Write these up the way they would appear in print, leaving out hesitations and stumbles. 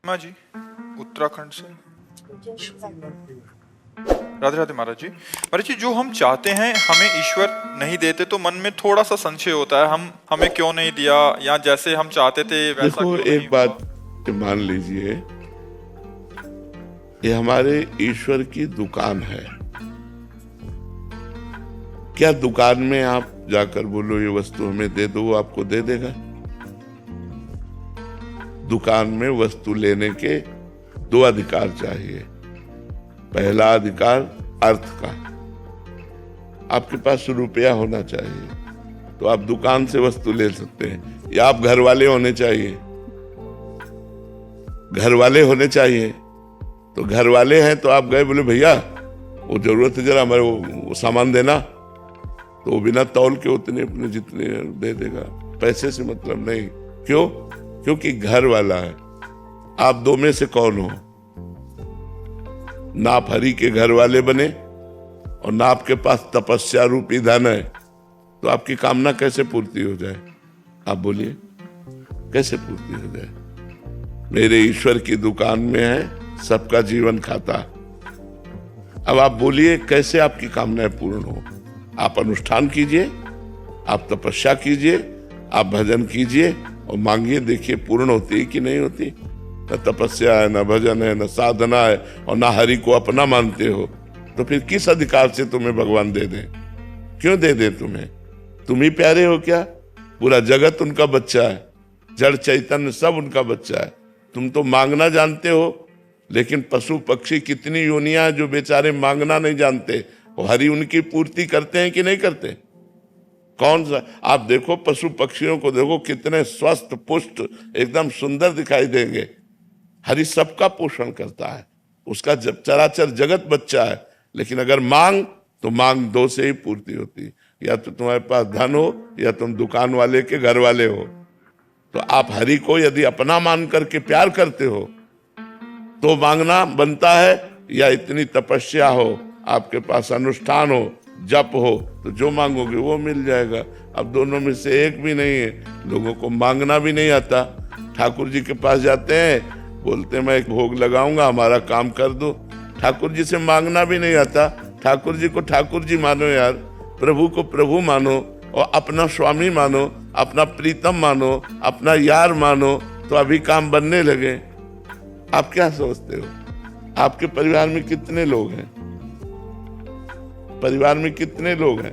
माँ जी उत्तराखंड से। राधे राधे महाराज जी। महाराज जी, जो हम चाहते हैं हमें ईश्वर नहीं देते तो मन में थोड़ा सा संशय होता है, हमें क्यों नहीं दिया, या जैसे हम चाहते थे वैसा देखो, क्यों नहीं एक बात मान लीजिए, ये हमारे ईश्वर की दुकान है। क्या दुकान में आप जाकर बोलो ये वस्तु हमें दे दो, वो आपको दे देगा? दुकान में वस्तु लेने के दो अधिकार चाहिए। पहला अधिकार अर्थ का, आपके पास रुपया होना चाहिए तो आप दुकान से वस्तु ले सकते हैं, या आप घर वाले होने चाहिए। घर वाले होने चाहिए तो घर वाले हैं तो आप गए, बोले भैया वो जरूरत है, जरा हमारे वो सामान देना, तो वो बिना तौल के उतने अपने जितने दे देगा। पैसे से मतलब नहीं। क्यों? क्योंकि घर वाला है। आप दो में से कौन हो? ना आप हरि के घर वाले बने और ना आपके पास तपस्या रूपी धन है, तो आपकी कामना कैसे पूर्ति हो जाए? आप बोलिए, कैसे पूर्ति हो जाए? मेरे ईश्वर की दुकान में है सबका जीवन खाता। अब आप बोलिए कैसे आपकी कामनाएं पूर्ण हो? आप अनुष्ठान कीजिए, आप तपस्या कीजिए, आप भजन कीजिए और मांगिए, देखिए पूर्ण होती है कि नहीं होती। न तपस्या है, न भजन है, न साधना है, और न हरि को अपना मानते हो, तो फिर किस अधिकार से तुम्हें भगवान दे दें? क्यों दे दें तुम्हें? तुम ही प्यारे हो क्या? पूरा जगत उनका बच्चा है, जड़ चैतन्य सब उनका बच्चा है। तुम तो मांगना जानते हो, लेकिन पशु पक्षी कितनी योनियां हैं जो बेचारे मांगना नहीं जानते, और हरि उनकी पूर्ति करते हैं कि नहीं करते? कौन सा? आप देखो पशु पक्षियों को देखो, कितने स्वस्थ पुष्ट एकदम सुंदर दिखाई देंगे। हरि सबका पोषण करता है, उसका जब चराचर जगत बच्चा है। लेकिन अगर मांग तो मांग दो से ही पूर्ति होती है, या तो तुम्हारे पास धन हो या तुम दुकान वाले के घर वाले हो। तो आप हरि को यदि अपना मान करके प्यार करते हो तो मांगना बनता है, या इतनी तपस्या हो, आपके पास अनुष्ठान हो, जप हो, तो जो मांगोगे वो मिल जाएगा। अब दोनों में से एक भी नहीं है। लोगों को मांगना भी नहीं आता। ठाकुर जी के पास जाते हैं, बोलते हैं मैं एक भोग लगाऊंगा, हमारा काम कर दो। ठाकुर जी से मांगना भी नहीं आता। ठाकुर जी को ठाकुर जी मानो यार, प्रभु को प्रभु मानो, और अपना स्वामी मानो, अपना प्रीतम मानो, अपना यार मानो, तो अभी काम बनने लगे। आप क्या सोचते हो? आपके परिवार में कितने लोग हैं? परिवार में कितने लोग हैं?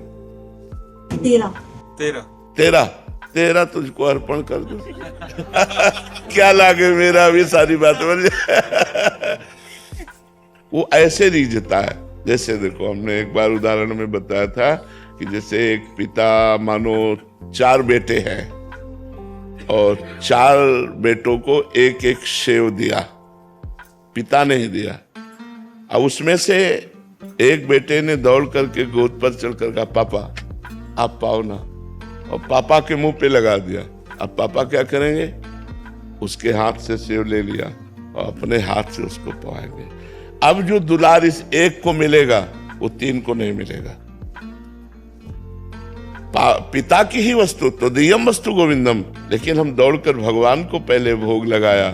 13 तुझको अर्पण कर दो। क्या लागे मेरा भी सारी बात बन जाए। वो ऐसे रीझता है, जैसे देखो हमने एक बार उदाहरण में बताया था कि जैसे एक पिता मानो 4 बेटे हैं और 4 बेटों को एक एक सेव दिया, पिता ने ही दिया। अब उसमें से एक बेटे ने दौड़ करके गोद पर चढ़कर कहा पापा आप पाओ ना, और पापा के मुंह पे लगा दिया। अब पापा क्या करेंगे? उसके हाथ से सेव ले लिया और अपने हाथ से उसको पवाएंगे। अब जो दुलार इस एक को मिलेगा वो 3 को नहीं मिलेगा। पिता की ही वस्तु तो दियम वस्तु गोविंदम, लेकिन हम दौड़कर भगवान को पहले भोग लगाया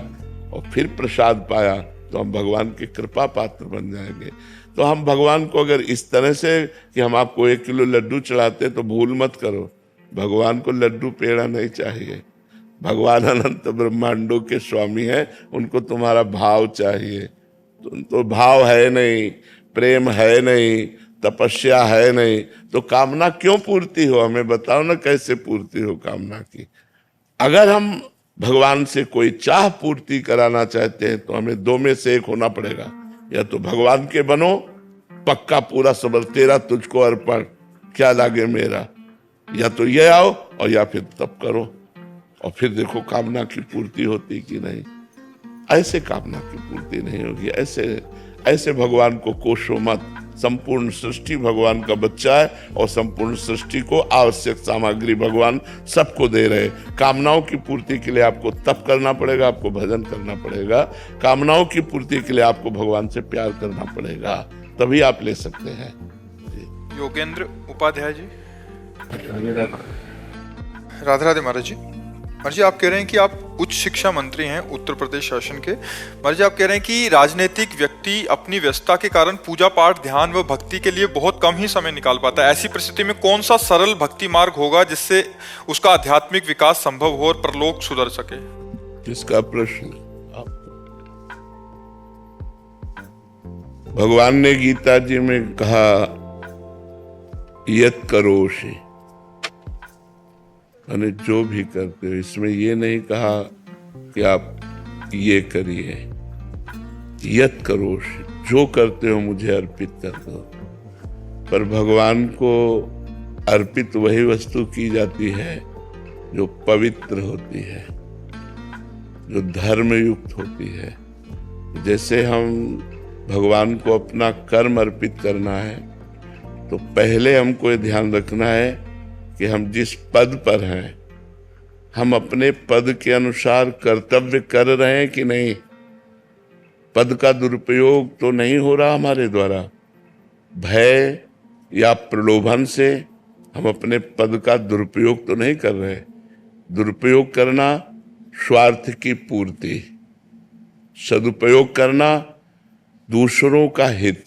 और फिर प्रसाद पाया, तो हम भगवान के कृपा पात्र बन जाएंगे। तो हम भगवान को अगर इस तरह से कि हम आपको 1 किलो लड्डू चढ़ाते तो भूल मत करो, भगवान को लड्डू पेड़ा नहीं चाहिए। भगवान अनंत ब्रह्मांडों के स्वामी हैं, उनको तुम्हारा भाव चाहिए। तो भाव है नहीं, प्रेम है नहीं, तपस्या है नहीं, तो कामना क्यों पूर्ति हो? हमें बताओ ना कैसे पूर्ति हो कामना की। अगर हम भगवान से कोई चाह पूर्ति कराना चाहते हैं तो हमें 2 में से एक होना पड़ेगा। या तो भगवान के बनो पक्का पूरा सबर, तेरा तुझको अर्पण, क्या लागे मेरा, या तो ये आओ, और या फिर तप करो, और फिर देखो कामना की पूर्ति होती कि नहीं। ऐसे कामना की पूर्ति नहीं होगी। ऐसे भगवान को कोसो मत। संपूर्ण सृष्टि भगवान का बच्चा है, और संपूर्ण सृष्टि को आवश्यक सामग्री भगवान सबको दे रहे। कामनाओं की पूर्ति के लिए आपको तप करना पड़ेगा, आपको भजन करना पड़ेगा। कामनाओं की पूर्ति के लिए आपको भगवान से प्यार करना पड़ेगा, तभी आप ले सकते हैं। योगेंद्र उपाध्याय जी। राधे राधे महाराज जी। महाराज जी, आप कह रहे हैं कि आप उच्च शिक्षा मंत्री हैं उत्तर प्रदेश शासन के। महाराज जी, आप कह रहे हैं कि राजनीतिक व्यक्ति अपनी व्यस्तता के कारण पूजा पाठ, ध्यान व भक्ति के लिए बहुत कम ही समय निकाल पाता है। ऐसी परिस्थिति में कौन सा सरल भक्ति मार्ग होगा जिससे उसका आध्यात्मिक विकास संभव हो और परलोक सुधर सके? किसका प्रश्न? भगवान ने गीता जी में कहा यत करोषि, यानी जो भी करते हो। इसमें ये नहीं कहा कि आप ये करिए। यत करोषि, जो करते हो मुझे अर्पित कर दो। पर भगवान को अर्पित वही वस्तु की जाती है जो पवित्र होती है, जो धर्म युक्त होती है। जैसे हम भगवान को अपना कर्म अर्पित करना है, तो पहले हमको ये ध्यान रखना है कि हम जिस पद पर हैं, हम अपने पद के अनुसार कर्तव्य कर रहे हैं कि नहीं। पद का दुरुपयोग तो नहीं हो रहा हमारे द्वारा। भय या प्रलोभन से हम अपने पद का दुरुपयोग तो नहीं कर रहे। दुरुपयोग करना स्वार्थ की पूर्ति, सदुपयोग करना दूसरों का हित,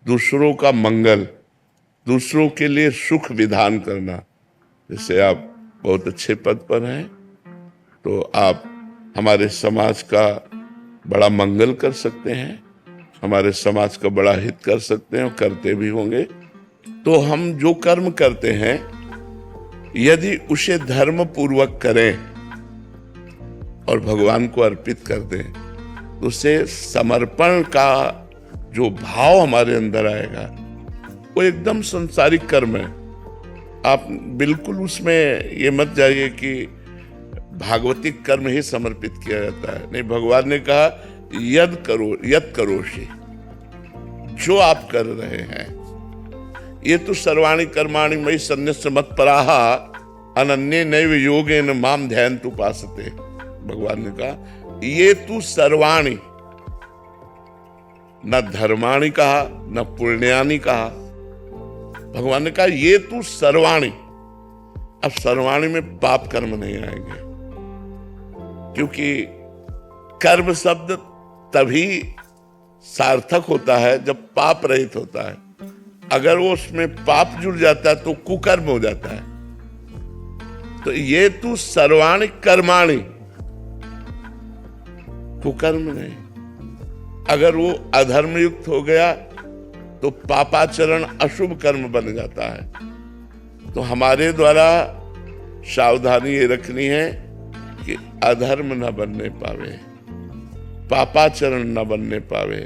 दूसरों का मंगल, दूसरों के लिए सुख विधान करना। जैसे आप बहुत अच्छे पद पर हैं, तो आप हमारे समाज का बड़ा मंगल कर सकते हैं, हमारे समाज का बड़ा हित कर सकते हैं और करते भी होंगे। तो हम जो कर्म करते हैं, यदि उसे धर्म पूर्वक करें और भगवान को अर्पित कर दें, तो उससे समर्पण का जो भाव हमारे अंदर आएगा, वो एकदम संसारिक कर्म है। आप बिल्कुल उसमें ये मत जाइए कि भागवतिक कर्म ही समर्पित किया जाता है। नहीं, भगवान ने कहा यत करोषि, जो आप कर रहे हैं। ये तो सर्वाणि कर्माणि मयि सन्न्यस्य मत्पराः अनन्ये नैव योगेन माम ध्यायन्तु उपासते। भगवान ने कहा ये तू सर्वाणि, न धर्माणि कहा, न पुण्यानि कहा। भगवान ने कहा ये तू सर्वाणि। अब सर्वाणि में पाप कर्म नहीं आएंगे, क्योंकि कर्म शब्द तभी सार्थक होता है जब पाप रहित होता है। अगर वो उसमें पाप जुड़ जाता है तो कुकर्म हो जाता है। तो ये तू सर्वाणि कर्माणि, कुकर्म नहीं। अगर वो अधर्म युक्त हो गया तो पापाचरण अशुभ कर्म बन जाता है। तो हमारे द्वारा सावधानी ये रखनी है कि अधर्म न बनने पावे, पापाचरण न बनने पावे,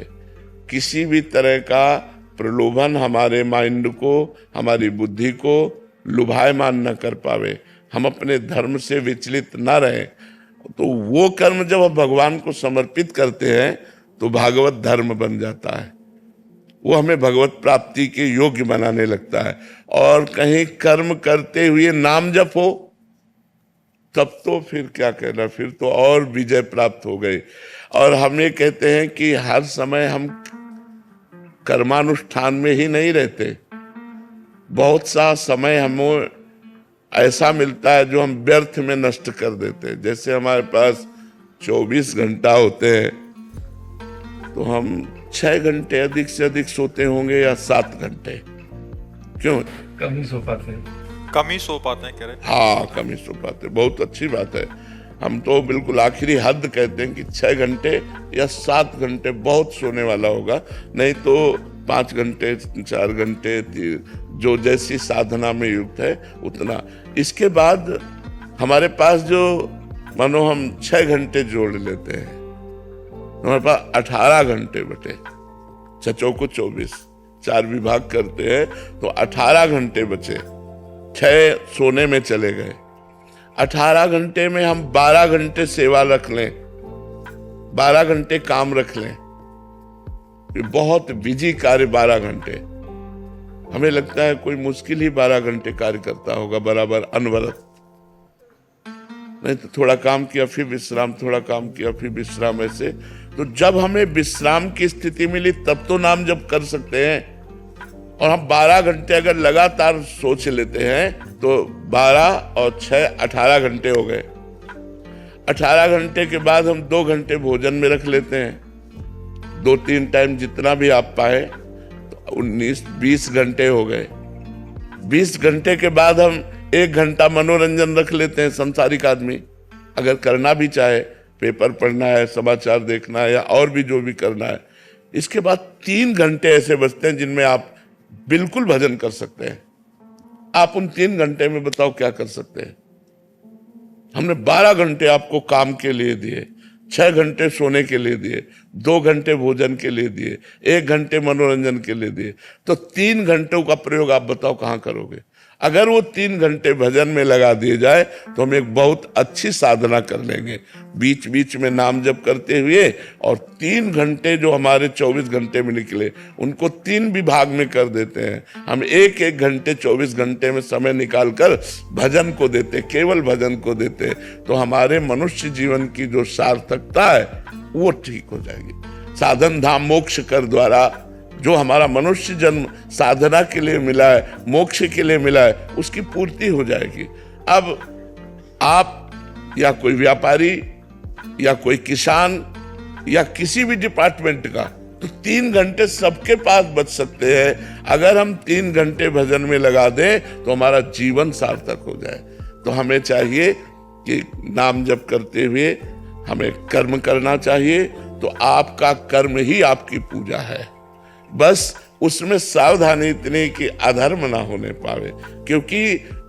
किसी भी तरह का प्रलोभन हमारे माइंड को, हमारी बुद्धि को लुभायमान न कर पावे, हम अपने धर्म से विचलित न रहें। तो वो कर्म जब हम भगवान को समर्पित करते हैं तो भागवत धर्म बन जाता है। वो हमें भगवत प्राप्ति के योग्य बनाने लगता है। और कहीं कर्म करते हुए नाम जप हो, तब तो फिर क्या कहना, फिर तो और विजय प्राप्त हो गई। और हम ये कहते हैं कि हर समय हम कर्मानुष्ठान में ही नहीं रहते। बहुत सा समय हमें ऐसा मिलता है जो हम व्यर्थ में नष्ट कर देते हैं। जैसे हमारे पास 24 घंटा होते हैं, तो हम 6 घंटे अधिक से अधिक सोते होंगे या 7 घंटे। क्यों? कम ही सो पाते हैं। कम ही सो पाते हैं, कह रहे। हाँ, कम ही सो पाते, बहुत अच्छी बात है। हम तो बिल्कुल आखिरी हद कहते हैं कि 6 घंटे या 7 घंटे बहुत सोने वाला होगा, नहीं तो 5 घंटे 4 घंटे, जो जैसी साधना में युक्त है उतना। इसके बाद हमारे पास जो मानो हम 6 घंटे जोड़ लेते हैं, हमारे पास 18 घंटे बटे, 6 को 24, 4 विभाग करते हैं तो 18 घंटे बचे। 6 सोने में चले गए। 18 घंटे में हम 12 घंटे सेवा रख लें, 12 घंटे काम रख लें। बहुत बिजी कार्य 12 घंटे। हमें लगता है कोई मुश्किल ही 12 घंटे कार्य करता होगा बराबर अनवरत। नहीं तो थोड़ा काम किया फिर विश्राम, थोड़ा काम किया फिर विश्राम, ऐसे। तो जब हमें विश्राम की स्थिति मिली तब तो नाम जप कर सकते हैं। और हम 12 घंटे अगर लगातार सोच लेते हैं तो 12 और 6 18 घंटे हो गए। 18 घंटे के बाद हम 2 घंटे भोजन में रख लेते हैं, 2-3 टाइम जितना भी आप पाए, तो 19-20 घंटे हो गए। 20 घंटे के बाद हम 1 घंटा मनोरंजन रख लेते हैं। संसारिक आदमी अगर करना भी चाहे, पेपर पढ़ना है, समाचार देखना है या और भी जो भी करना है, इसके बाद 3 घंटे ऐसे बचते हैं जिनमें आप बिल्कुल भजन कर सकते हैं। आप उन 3 घंटे में बताओ क्या कर सकते हैं? हमने 12 घंटे आपको काम के लिए दिए, 6 घंटे सोने के लिए दिए, 2 घंटे भोजन के लिए दिए, 1 घंटे मनोरंजन के लिए दिए, तो 3 घंटों का प्रयोग आप बताओ कहां करोगे? अगर वो 3 घंटे भजन में लगा दिए जाए तो हम एक बहुत अच्छी साधना कर लेंगे, बीच बीच में नाम जप करते हुए, और 3 घंटे जो हमारे 24 घंटे में निकले उनको 3 विभाग में कर देते हैं। हम 1-1 घंटे 24 घंटे में समय निकालकर भजन को देते, केवल भजन को देते, तो हमारे मनुष्य जीवन की जो सार्थकता है वो ठीक हो जाएगी। साधन धाम मोक्ष कर द्वारा जो हमारा मनुष्य जन्म साधना के लिए मिला है, मोक्ष के लिए मिला है, उसकी पूर्ति हो जाएगी। अब आप या कोई व्यापारी या कोई किसान या किसी भी डिपार्टमेंट का, तो 3 घंटे सबके पास बच सकते हैं। अगर हम 3 घंटे भजन में लगा दें तो हमारा जीवन सार्थक हो जाए। तो हमें चाहिए कि नाम जप करते हुए हमें कर्म करना चाहिए, तो आपका कर्म ही आपकी पूजा है। बस उसमें सावधानी इतनी कि अधर्म ना होने पावे, क्योंकि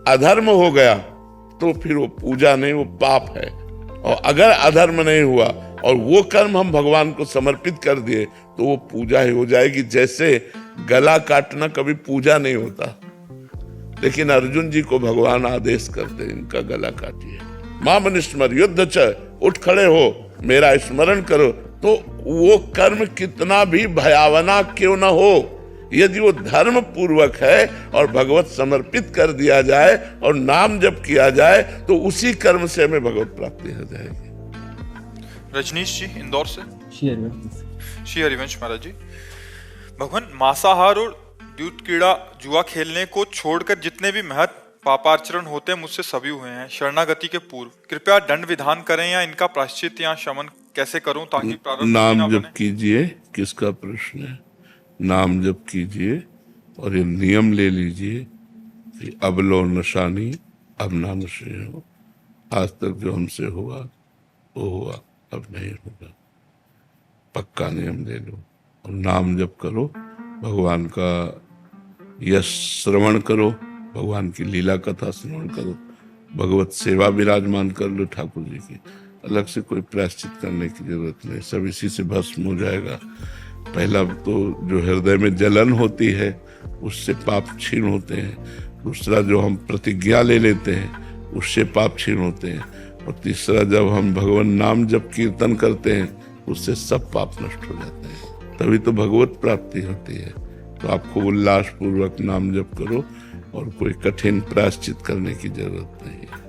अधर्म हो गया तो फिर वो पूजा नहीं, वो पाप है। और अगर अधर्म नहीं हुआ और वो कर्म हम भगवान को समर्पित कर दिए तो वो पूजा ही हो जाएगी। जैसे गला काटना कभी पूजा नहीं होता, लेकिन अर्जुन जी को भगवान आदेश करते, इनका गला काटिए। माम स्मर युद्ध च, उठ खड़े हो, मेरा स्मरण करो। तो वो कर्म कितना भी भयावना क्यों ना हो, यदि वो धर्म पूर्वक है और भगवत समर्पित कर दिया जाए और नाम जप किया जाए तो उसी कर्म से हमें भगवत प्राप्ति हो जाएगी। रजनीश जी इंदौर से। श्री हरिवंश महाराज जी, भगवान मांसाहार और दूध कीड़ा जुआ खेलने को छोड़कर जितने भी महत् पापाचरण होते हैं मुझसे सभी हुए हैं शरणागति के पूर्व। कृपया दंड विधान करें या इनका प्रायश्चित या शमन कैसे करूं ताकि प्रारब्ध नाम जप कीजिए। किसका प्रश्न है? नाम जप कीजिए और ये नियम ले लीजिए कि अब लो नशा नहीं, अब ना नशे हो। आज तक जो हमसे हुआ वो हुआ, अब नहीं होगा। पक्का नियम ले लो और नाम जप करो, भगवान का यश श्रवण करो, भगवान की लीला कथा श्रवण करो, भगवत सेवा विराजमान कर लो ठाकुर जी की। अलग से कोई प्रायश्चित करने की जरूरत नहीं, सब इसी से भस्म हो जाएगा। पहला तो जो हृदय में जलन होती है उससे पाप क्षीण होते हैं, दूसरा जो हम प्रतिज्ञा ले लेते हैं उससे पाप क्षीण होते हैं, और तीसरा जब हम भगवान नाम जप कीर्तन करते हैं उससे सब पाप नष्ट हो जाते हैं, तभी तो भगवत प्राप्ति होती है। तो आपको उल्लास पूर्वक नाम जप करो और कोई कठिन प्रायश्चित करने की जरूरत नहीं है।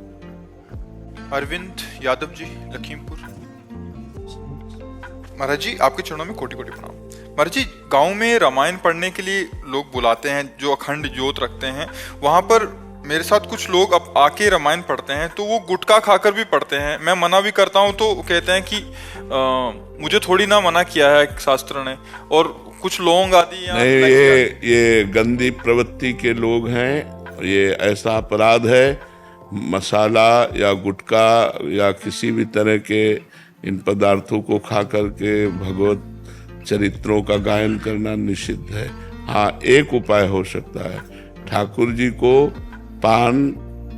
अरविंद यादव जी लखीमपुर। महाराज जी आपके चरणों में कोटि कोटि प्रणाम। महाराज जी, गांव में रामायण पढ़ने के लिए लोग बुलाते हैं जो अखंड ज्योत रखते हैं, वहां पर मेरे साथ कुछ लोग अब आके रामायण पढ़ते हैं तो वो गुटखा खाकर भी पढ़ते हैं। मैं मना भी करता हूं तो कहते हैं कि मुझे थोड़ी ना मना किया है शास्त्र ने, और कुछ लौंग आदि नहीं, ये गंदी प्रवृत्ति के लोग हैं। ये ऐसा अपराध है, मसाला या गुटखा या किसी भी तरह के इन पदार्थों को खा करके भगवत चरित्रों का गायन करना निषिद्ध है। हाँ, एक उपाय हो सकता है, ठाकुर जी को पान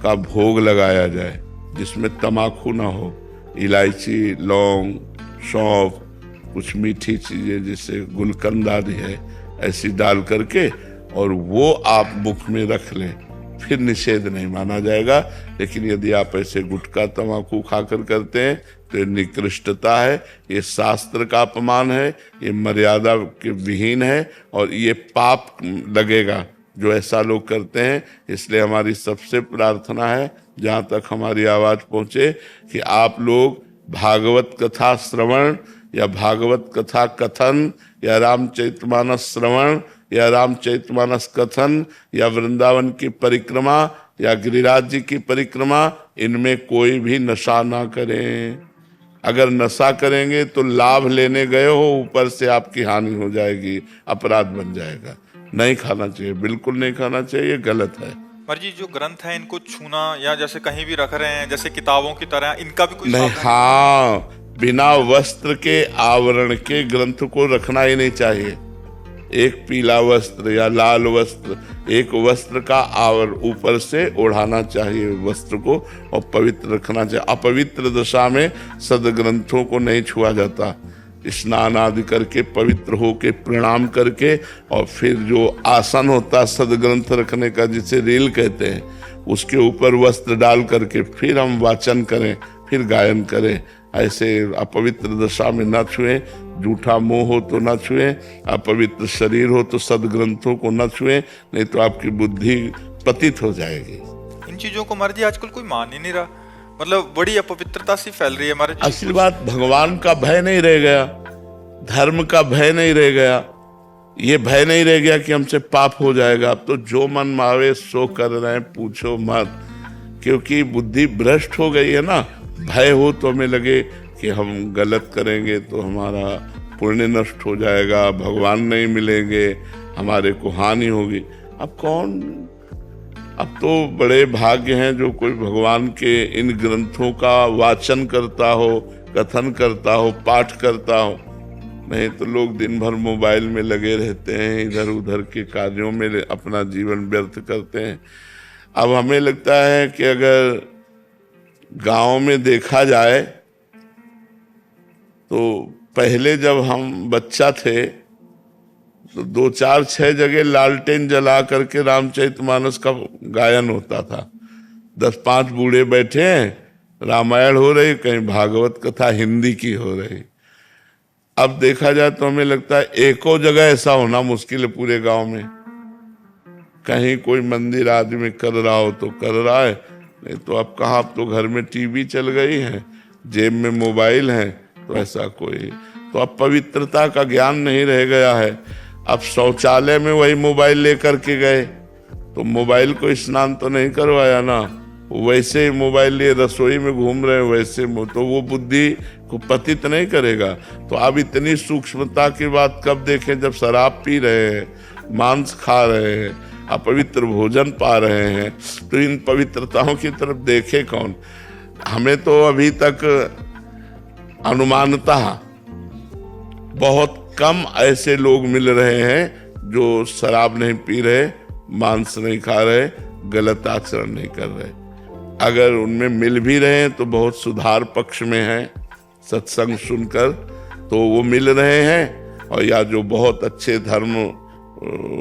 का भोग लगाया जाए जिसमें तमाकू ना हो, इलायची, लौंग, सौंफ, कुछ मीठी चीजें जैसे गुलकंद आदि है, ऐसी डाल करके और वो आप मुख में रख लें, फिर निषेध नहीं माना जाएगा। लेकिन यदि आप ऐसे गुटखा तंबाकू खाकर करते हैं तो ये निकृष्टता है, ये शास्त्र का अपमान है, ये मर्यादा के विहीन है और ये पाप लगेगा जो ऐसा लोग करते हैं। इसलिए हमारी सबसे प्रार्थना है, जहाँ तक हमारी आवाज पहुँचे, कि आप लोग भागवत कथा श्रवण या भागवत कथा कथन या रामचरितमानस श्रवण या रामचरितमानस कथन या वृंदावन की परिक्रमा या गिरिराज जी की परिक्रमा, इनमें कोई भी नशा ना करें। अगर नशा करेंगे तो लाभ लेने गए हो, ऊपर से आपकी हानि हो जाएगी, अपराध बन जाएगा। नहीं खाना चाहिए, बिल्कुल नहीं खाना चाहिए, गलत है। महाराज जी जो ग्रंथ है इनको छूना या जैसे कहीं भी रख रहे हैं जैसे किताबों की तरह, इनका भी कोई नहीं, सावधानी? हाँ, बिना वस्त्र के आवरण के ग्रंथ को रखना ही नहीं चाहिए। एक पीला वस्त्र या लाल वस्त्र, एक वस्त्र का आवरण ऊपर से ओढ़ाना चाहिए वस्त्र को, और पवित्र रखना चाहिए। अपवित्र दशा में सदग्रंथों को नहीं छुआ जाता। स्नान आदि करके पवित्र होके प्रणाम करके, और फिर जो आसन होता है सदग्रंथ रखने का, जिसे रील कहते हैं, उसके ऊपर वस्त्र डाल करके फिर हम वाचन करें, फिर गायन करें। ऐसे अपवित्र दशा में न छुएं। झूठा मोह हो तो न छुएं, अपवित्र शरीर हो तो सदग्रंथों को न छुएं, नहीं तो आपकी बुद्धि पतित हो जाएगी। इन चीजों को महाराज जी आजकल कोई मान ही नहीं रहा, मतलब बड़ी अपवित्रता सी फैल रही है महाराज जी। असली बात, भगवान का भय नहीं रह गया, धर्म का भय नहीं रह गया, ये भय नहीं रह गया कि हमसे पाप हो जाएगा। अब तो जो मन मावे सो कर रहे हैं, पूछो मत, क्योंकि बुद्धि भ्रष्ट हो गई है ना। भय हो तो हमें लगे कि हम गलत करेंगे तो हमारा पुण्य नष्ट हो जाएगा, भगवान नहीं मिलेंगे, हमारे को हानि होगी। अब तो बड़े भाग्य हैं जो कोई भगवान के इन ग्रंथों का वाचन करता हो, कथन करता हो, पाठ करता हो। नहीं तो लोग दिन भर मोबाइल में लगे रहते हैं, इधर उधर के कार्यों में अपना जीवन व्यर्थ करते हैं। अब हमें लगता है कि अगर गांव में देखा जाए तो पहले जब हम बच्चा थे तो 2 4 6 जगह लालटेन जला करके रामचरितमानस का गायन होता था। 10 5 बूढ़े बैठे हैं, रामायण हो रही, कहीं भागवत कथा हिंदी की हो रही। अब देखा जाए तो हमें लगता है एको जगह ऐसा होना मुश्किल है पूरे गांव में। कहीं कोई मंदिर आदमी कर रहा हो तो कर रहा है, नहीं तो अब कहा, अब तो घर में टीवी चल गई है, जेब में मोबाइल है, तो ऐसा कोई, तो अब पवित्रता का ज्ञान नहीं रह गया है। अब शौचालय में वही मोबाइल लेकर के गए तो मोबाइल को स्नान तो नहीं करवाया ना, वैसे ही मोबाइल लिए रसोई में घूम रहे हैं, वैसे तो वो बुद्धि को पतित नहीं करेगा। तो अब इतनी सूक्ष्मता की बात कब देखें, जब शराब पी रहे हैं, मांस खा रहे हैं, अपवित्र भोजन पा रहे हैं, तो इन पवित्रताओं की तरफ देखे कौन। हमें तो अभी तक अनुमानतः बहुत कम ऐसे लोग मिल रहे हैं जो शराब नहीं पी रहे, मांस नहीं खा रहे, गलत आचरण नहीं कर रहे। अगर उनमें मिल भी रहे हैं तो बहुत सुधार पक्ष में हैं, सत्संग सुनकर तो वो मिल रहे हैं, और या जो बहुत अच्छे धर्म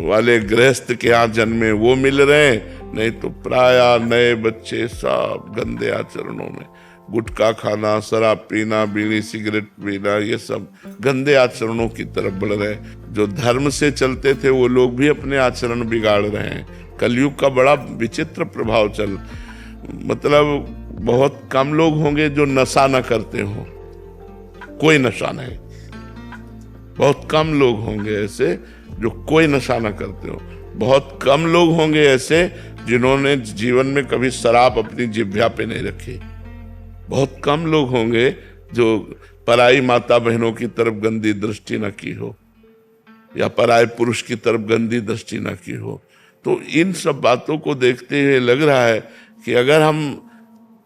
वाले गृहस्थ के यहाँ जन्मे वो मिल रहे हैं, नहीं तो प्राय नए बच्चे सब गंदे आचरणों में, गुटखा खाना, शराब पीना, बीड़ी सिगरेट पीना, ये सब गंदे आचरणों की तरफ बढ़ रहे हैं। जो धर्म से चलते थे वो लोग भी अपने आचरण बिगाड़ रहे हैं। कलयुग का बड़ा विचित्र प्रभाव मतलब बहुत कम लोग होंगे जो नशा न करते हो, कोई नशा नहीं। बहुत कम लोग होंगे ऐसे जो कोई नशा न करते हो। बहुत कम लोग होंगे ऐसे जिन्होंने जीवन में कभी शराब अपनी जिह्वा पे नहीं रखी। बहुत कम लोग होंगे जो पराई माता बहनों की तरफ गंदी दृष्टि न की हो, या पराये पुरुष की तरफ गंदी दृष्टि न की हो। तो इन सब बातों को देखते हुए लग रहा है कि अगर हम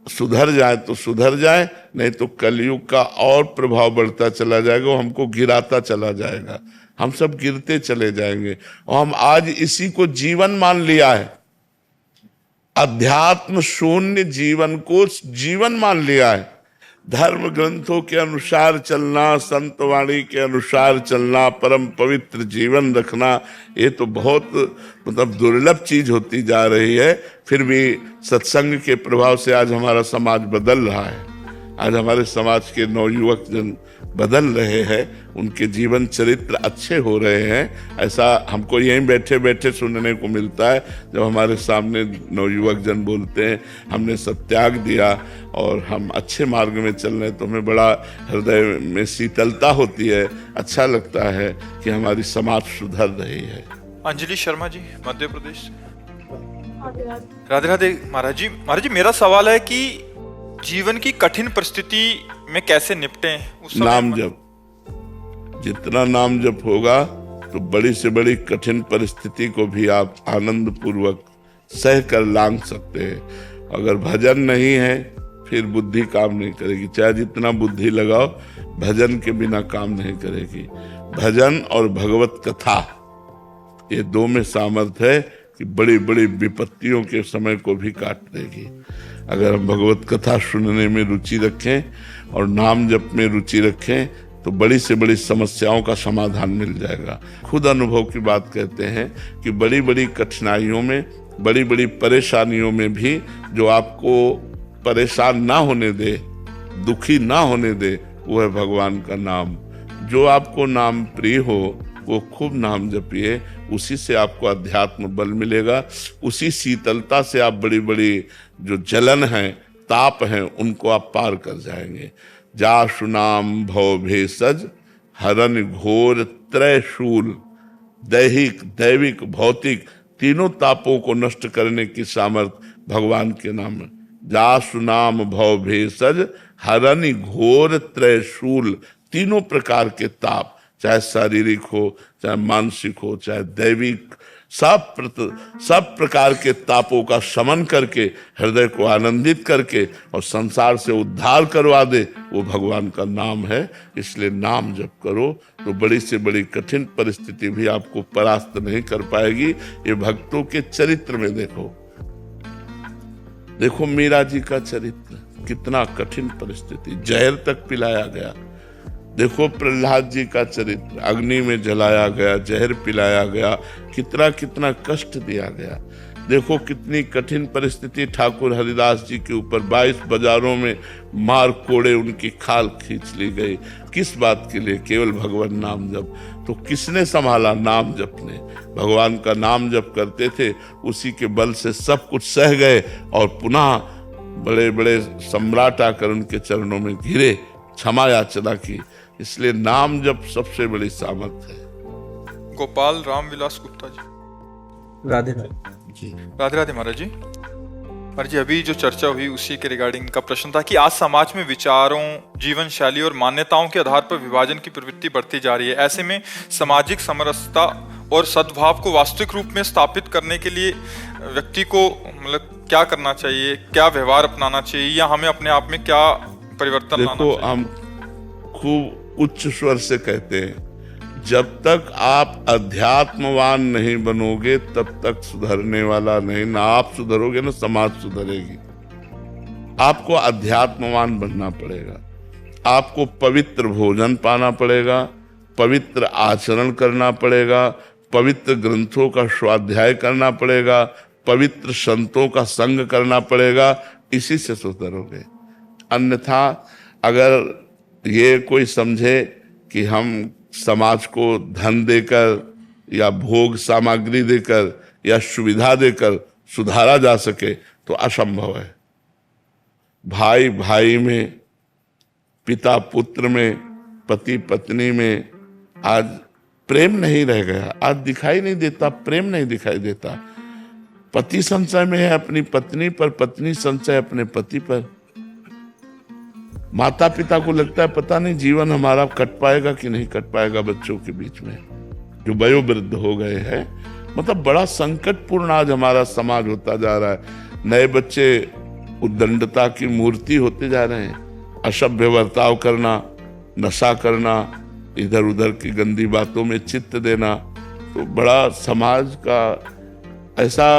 सुधर जाए तो सुधर जाए, नहीं तो कलयुग का और प्रभाव बढ़ता चला जाएगा, हमको गिराता चला जाएगा, हम सब गिरते चले जाएंगे। और हम आज इसी को जीवन मान लिया है, अध्यात्म शून्य जीवन को जीवन मान लिया है। धर्म ग्रंथों के अनुसार चलना, संत वाणी के अनुसार चलना, परम पवित्र जीवन रखना, ये तो बहुत मतलब दुर्लभ चीज होती जा रही है। फिर भी सत्संग के प्रभाव से आज हमारा समाज बदल रहा है। आज हमारे समाज के नवयुवक जन बदल रहे हैं, उनके जीवन चरित्र अच्छे हो रहे हैं। ऐसा हमको यहीं बैठे बैठे सुनने को मिलता है। जब हमारे सामने नवयुवक जन बोलते हैं हमने सब त्याग दिया और हम अच्छे मार्ग में चल रहे हैं, तो हमें बड़ा हृदय में शीतलता होती है, अच्छा लगता है कि हमारी समाज सुधर रही है। अंजलि शर्मा जी, मध्य प्रदेश से। राधे राधे महाराज जी। महाराज जी, मेरा सवाल है कि जीवन की कठिन परिस्थिति में कैसे निपटें उस समय? नाम जप, जितना नाम जप होगा तो बड़ी से बड़ी कठिन परिस्थिति को भी आप आनंद पूर्वक सह कर लांग सकते हैं। अगर भजन नहीं है फिर बुद्धि काम नहीं करेगी, चाहे जितना बुद्धि लगाओ भजन के बिना काम नहीं करेगी। भजन और भगवत कथा, ये दो में सामर्थ्य है कि बड़ी बड़ी विपत्तियों के समय को भी काट देगी। अगर हम भगवत कथा सुनने में रुचि रखें और नाम जप में रुचि रखें तो बड़ी से बड़ी समस्याओं का समाधान मिल जाएगा। खुद अनुभव की बात कहते हैं कि बड़ी बड़ी कठिनाइयों में, बड़ी बड़ी परेशानियों में भी जो आपको परेशान ना होने दे, दुखी ना होने दे, वो है भगवान का नाम। जो आपको नाम प्रिय हो वो खूब नाम जपिए, उसी से आपको अध्यात्म बल मिलेगा। उसी शीतलता से आप बड़ी बड़ी जो जलन है, ताप है, उनको आप पार कर जाएंगे। जासु नाम भव भेषज हरन घोर त्रय शूल। दैहिक, दैविक, भौतिक तीनों तापों को नष्ट करने की सामर्थ्य भगवान के नाम में। जासु नाम भव भेषज हरन घोर त्रय शूल। तीनों प्रकार के ताप, चाहे शारीरिक हो, चाहे मानसिक हो, चाहे दैविक, सब प्रकार के तापों का शमन करके, हृदय को आनंदित करके और संसार से उद्धार करवा दे, वो भगवान का नाम है। इसलिए नाम जप करो तो बड़ी से बड़ी कठिन परिस्थिति भी आपको परास्त नहीं कर पाएगी। ये भक्तों के चरित्र में देखो मीरा जी का चरित्र, कितना कठिन परिस्थिति, जहर तक पिलाया गया। देखो प्रहलाद जी का चरित्र, अग्नि में जलाया गया, जहर पिलाया गया, कितना कितना कष्ट दिया गया। देखो कितनी कठिन परिस्थिति ठाकुर हरिदास जी के ऊपर, 22 बाजारों में मार कोड़े उनकी खाल खींच ली गई। किस बात के लिए? केवल भगवान नाम जप। तो किसने संभाला? नाम जप ने। भगवान का नाम जप करते थे, उसी के बल से सब कुछ सह गए और पुनः बड़े बड़े सम्राट आकर उनके चरणों में घिरे, क्षमा याचना की। इसलिए नाम जप सबसे बड़ी सामर्थ्य है। गोपाल राम विलास गुप्ता जी। राधे राधे जी। राधे राधे महाराज जी। महाराज जी, अभी जो चर्चा हुई उसी के रिगार्डिंग का प्रश्न था कि आज समाज में विचारों, जीवन शैली और मान्यताओं के आधार पर विभाजन की प्रवृत्ति बढ़ती जा रही है। ऐसे में सामाजिक समरसता और सद्भाव को वास्तविक रूप में स्थापित करने के लिए व्यक्ति को मतलब क्या करना चाहिए, क्या व्यवहार अपनाना चाहिए, या हमें अपने आप में क्या परिवर्तन लाना चाहिए? देखो, हम खूब उच्च स्वर से कहते हैं, जब तक आप अध्यात्मवान नहीं बनोगे तब तक सुधरने वाला नहीं। ना आप सुधरोगे ना समाज सुधरेगी। आपको अध्यात्मवान बनना पड़ेगा, आपको पवित्र भोजन पाना पड़ेगा, पवित्र आचरण करना पड़ेगा, पवित्र ग्रंथों का स्वाध्याय करना पड़ेगा, पवित्र संतों का संग करना पड़ेगा। इसी से सुधरोगे। अन्यथा अगर ये कोई समझे कि हम समाज को धन देकर या भोग सामग्री देकर या सुविधा देकर सुधारा जा सके तो असंभव है। भाई भाई में, पिता पुत्र में, पति पत्नी में आज प्रेम नहीं रह गया। आज दिखाई नहीं देता, प्रेम नहीं दिखाई देता। पति संशय में है अपनी पत्नी पर, पत्नी संशय अपने पति पर। माता पिता को लगता है पता नहीं जीवन हमारा कट पाएगा कि नहीं कट पाएगा बच्चों के बीच में, जो वयोवृद्ध हो गए हैं। मतलब बड़ा संकटपूर्ण आज हमारा समाज होता जा रहा है। नए बच्चे उद्दंडता की मूर्ति होते जा रहे हैं। असभ्य बर्ताव करना, नशा करना, इधर उधर की गंदी बातों में चित्त देना। तो बड़ा समाज का ऐसा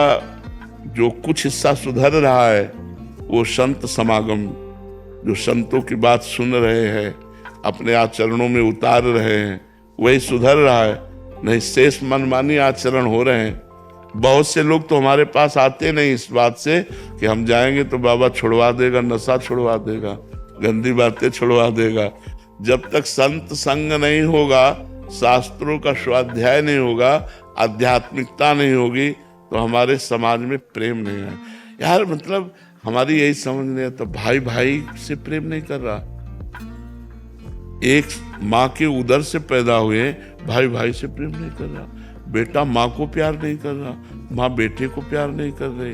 जो कुछ हिस्सा सुधर रहा है वो संत समागम, जो संतों की बात सुन रहे हैं, अपने आचरणों में उतार रहे हैं, वही सुधर रहा है। नहीं शेष मनमानी आचरण हो रहे हैं। बहुत से लोग तो हमारे पास आते नहीं इस बात से कि हम जाएंगे तो बाबा छुड़वा देगा, नशा छुड़वा देगा, गंदी बातें छुड़वा देगा। जब तक संत संग नहीं होगा, शास्त्रों का स्वाध्याय नहीं होगा, आध्यात्मिकता नहीं होगी, तो हमारे समाज में प्रेम नहीं है। यार मतलब हमारी यही समझ नहीं आता, भाई भाई से प्रेम नहीं कर रहा। एक माँ के उदर से पैदा हुए भाई भाई से प्रेम नहीं कर रहा। बेटा माँ को प्यार नहीं कर रहा, माँ बेटे को प्यार नहीं कर रही,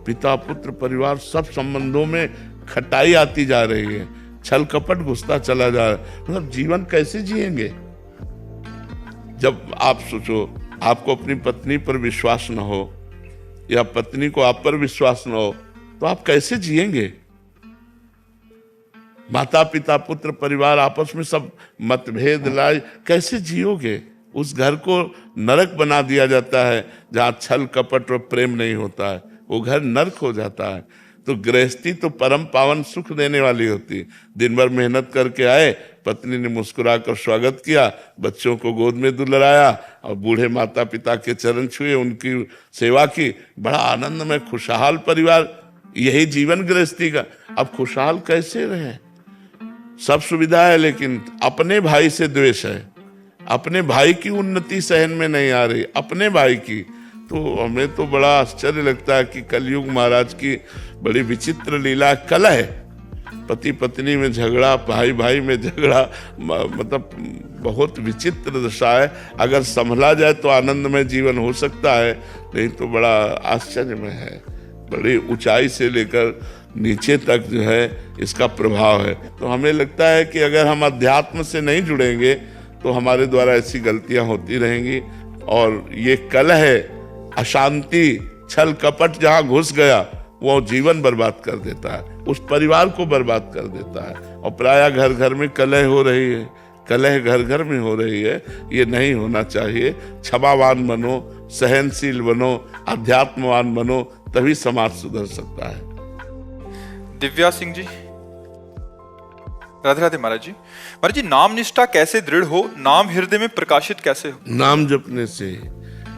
पिता पुत्र परिवार सब संबंधों में खटाई आती जा रही है, छल कपट घुसता चला जा रहा है। मतलब जीवन कैसे जिएंगे? जब आप सोचो, आपको अपनी पत्नी पर विश्वास न हो या पत्नी को आप पर विश्वास न हो, तो आप कैसे जिएंगे? माता पिता पुत्र परिवार आपस में सब मतभेद लाए, कैसे जियोगे? उस घर को नरक बना दिया जाता है जहां छल कपट और प्रेम नहीं होता है, वो घर नरक हो जाता है। तो गृहस्थी तो परम पावन सुख देने वाली होती है। दिन भर मेहनत करके आए, पत्नी ने मुस्कुरा कर स्वागत किया, बच्चों को गोद में दुलारा और बूढ़े माता पिता के चरण छुए, उनकी सेवा की, बड़ा आनंद में खुशहाल परिवार। यही जीवन गृहस्थी का। अब खुशहाल कैसे रहे? सब सुविधा है लेकिन अपने भाई से द्वेष है, अपने भाई की उन्नति सहन में नहीं आ रही, अपने भाई की। तो हमें तो बड़ा आश्चर्य लगता है कि कलयुग महाराज की बड़ी विचित्र लीला। कलह, पति पत्नी में झगड़ा, भाई भाई में झगड़ा, मतलब बहुत विचित्र दशा है। अगर संभला जाए तो आनंदमय जीवन हो सकता है, नहीं तो बड़ा आश्चर्य में है। बड़ी ऊंचाई से लेकर नीचे तक जो है इसका प्रभाव है। तो हमें लगता है कि अगर हम अध्यात्म से नहीं जुड़ेंगे तो हमारे द्वारा ऐसी गलतियां होती रहेंगी। और ये कलह, अशांति, छल कपट जहां घुस गया वो जीवन बर्बाद कर देता है, उस परिवार को बर्बाद कर देता है। और प्रायः घर घर में कलह हो रही है, कलह घर घर में हो रही है। ये नहीं होना चाहिए। क्षमावान बनो, सहनशील बनो, अध्यात्मवान बनो, तभी समाज सुधर सकता है। दिव्या सिंह जी, राधे राधे महाराज जी। महाराज जी, नाम निष्ठा कैसे दृढ़ हो, नाम हृदय में प्रकाशित कैसे हो? नाम जपने से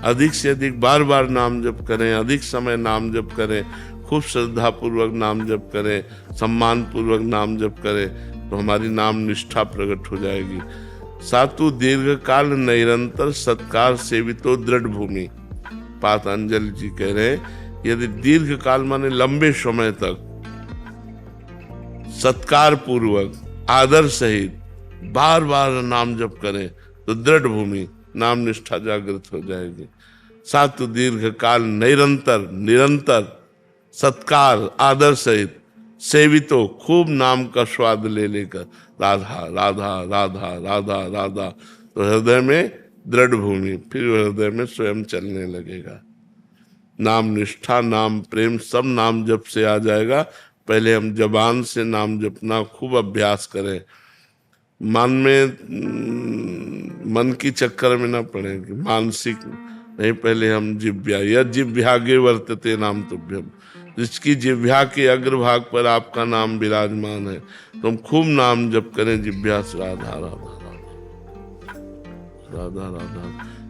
अधिक बार बार नाम जप करें, अधिक समय नाम जप करें, खूब श्रद्धा पूर्वक नाम जप करें, सम्मान पूर्वक नाम जप करें, तो हमारी नाम निष्ठा प्रकट हो जाएगी। सातु दीर्घ काल निरंतर सत्कार सेवितो दृढ़ भूमि। पातंजलि जी कह रहे हैं, यदि दीर्घ काल माने लंबे समय तक सत्कार पूर्वक आदर सहित बार बार नाम जप करें तो दृढ़ भूमि नाम निष्ठा जागृत हो जाएगी। सातु दीर्घ काल निरंतर सत्कार आदर सहित सेवितो, खूब नाम का स्वाद ले लेकर राधा राधा राधा राधा राधा, तो हृदय में दृढ़ भूमि, फिर हृदय में स्वयं चलने लगेगा। नाम निष्ठा, नाम प्रेम सब नाम जप से आ जाएगा। पहले हम जबान से नाम जपना खूब अभ्यास करें, मन की चक्कर में ना पड़े कि मानसिक नहीं। पहले हम जिव्या या जिव्यागे वर्तते नाम तुभ्यम, जिसकी जिव्या के अग्रभाग पर आपका नाम विराजमान है, तो हम खूब नाम जप करें जिव्या से राधा राधा राधा राधा राधा,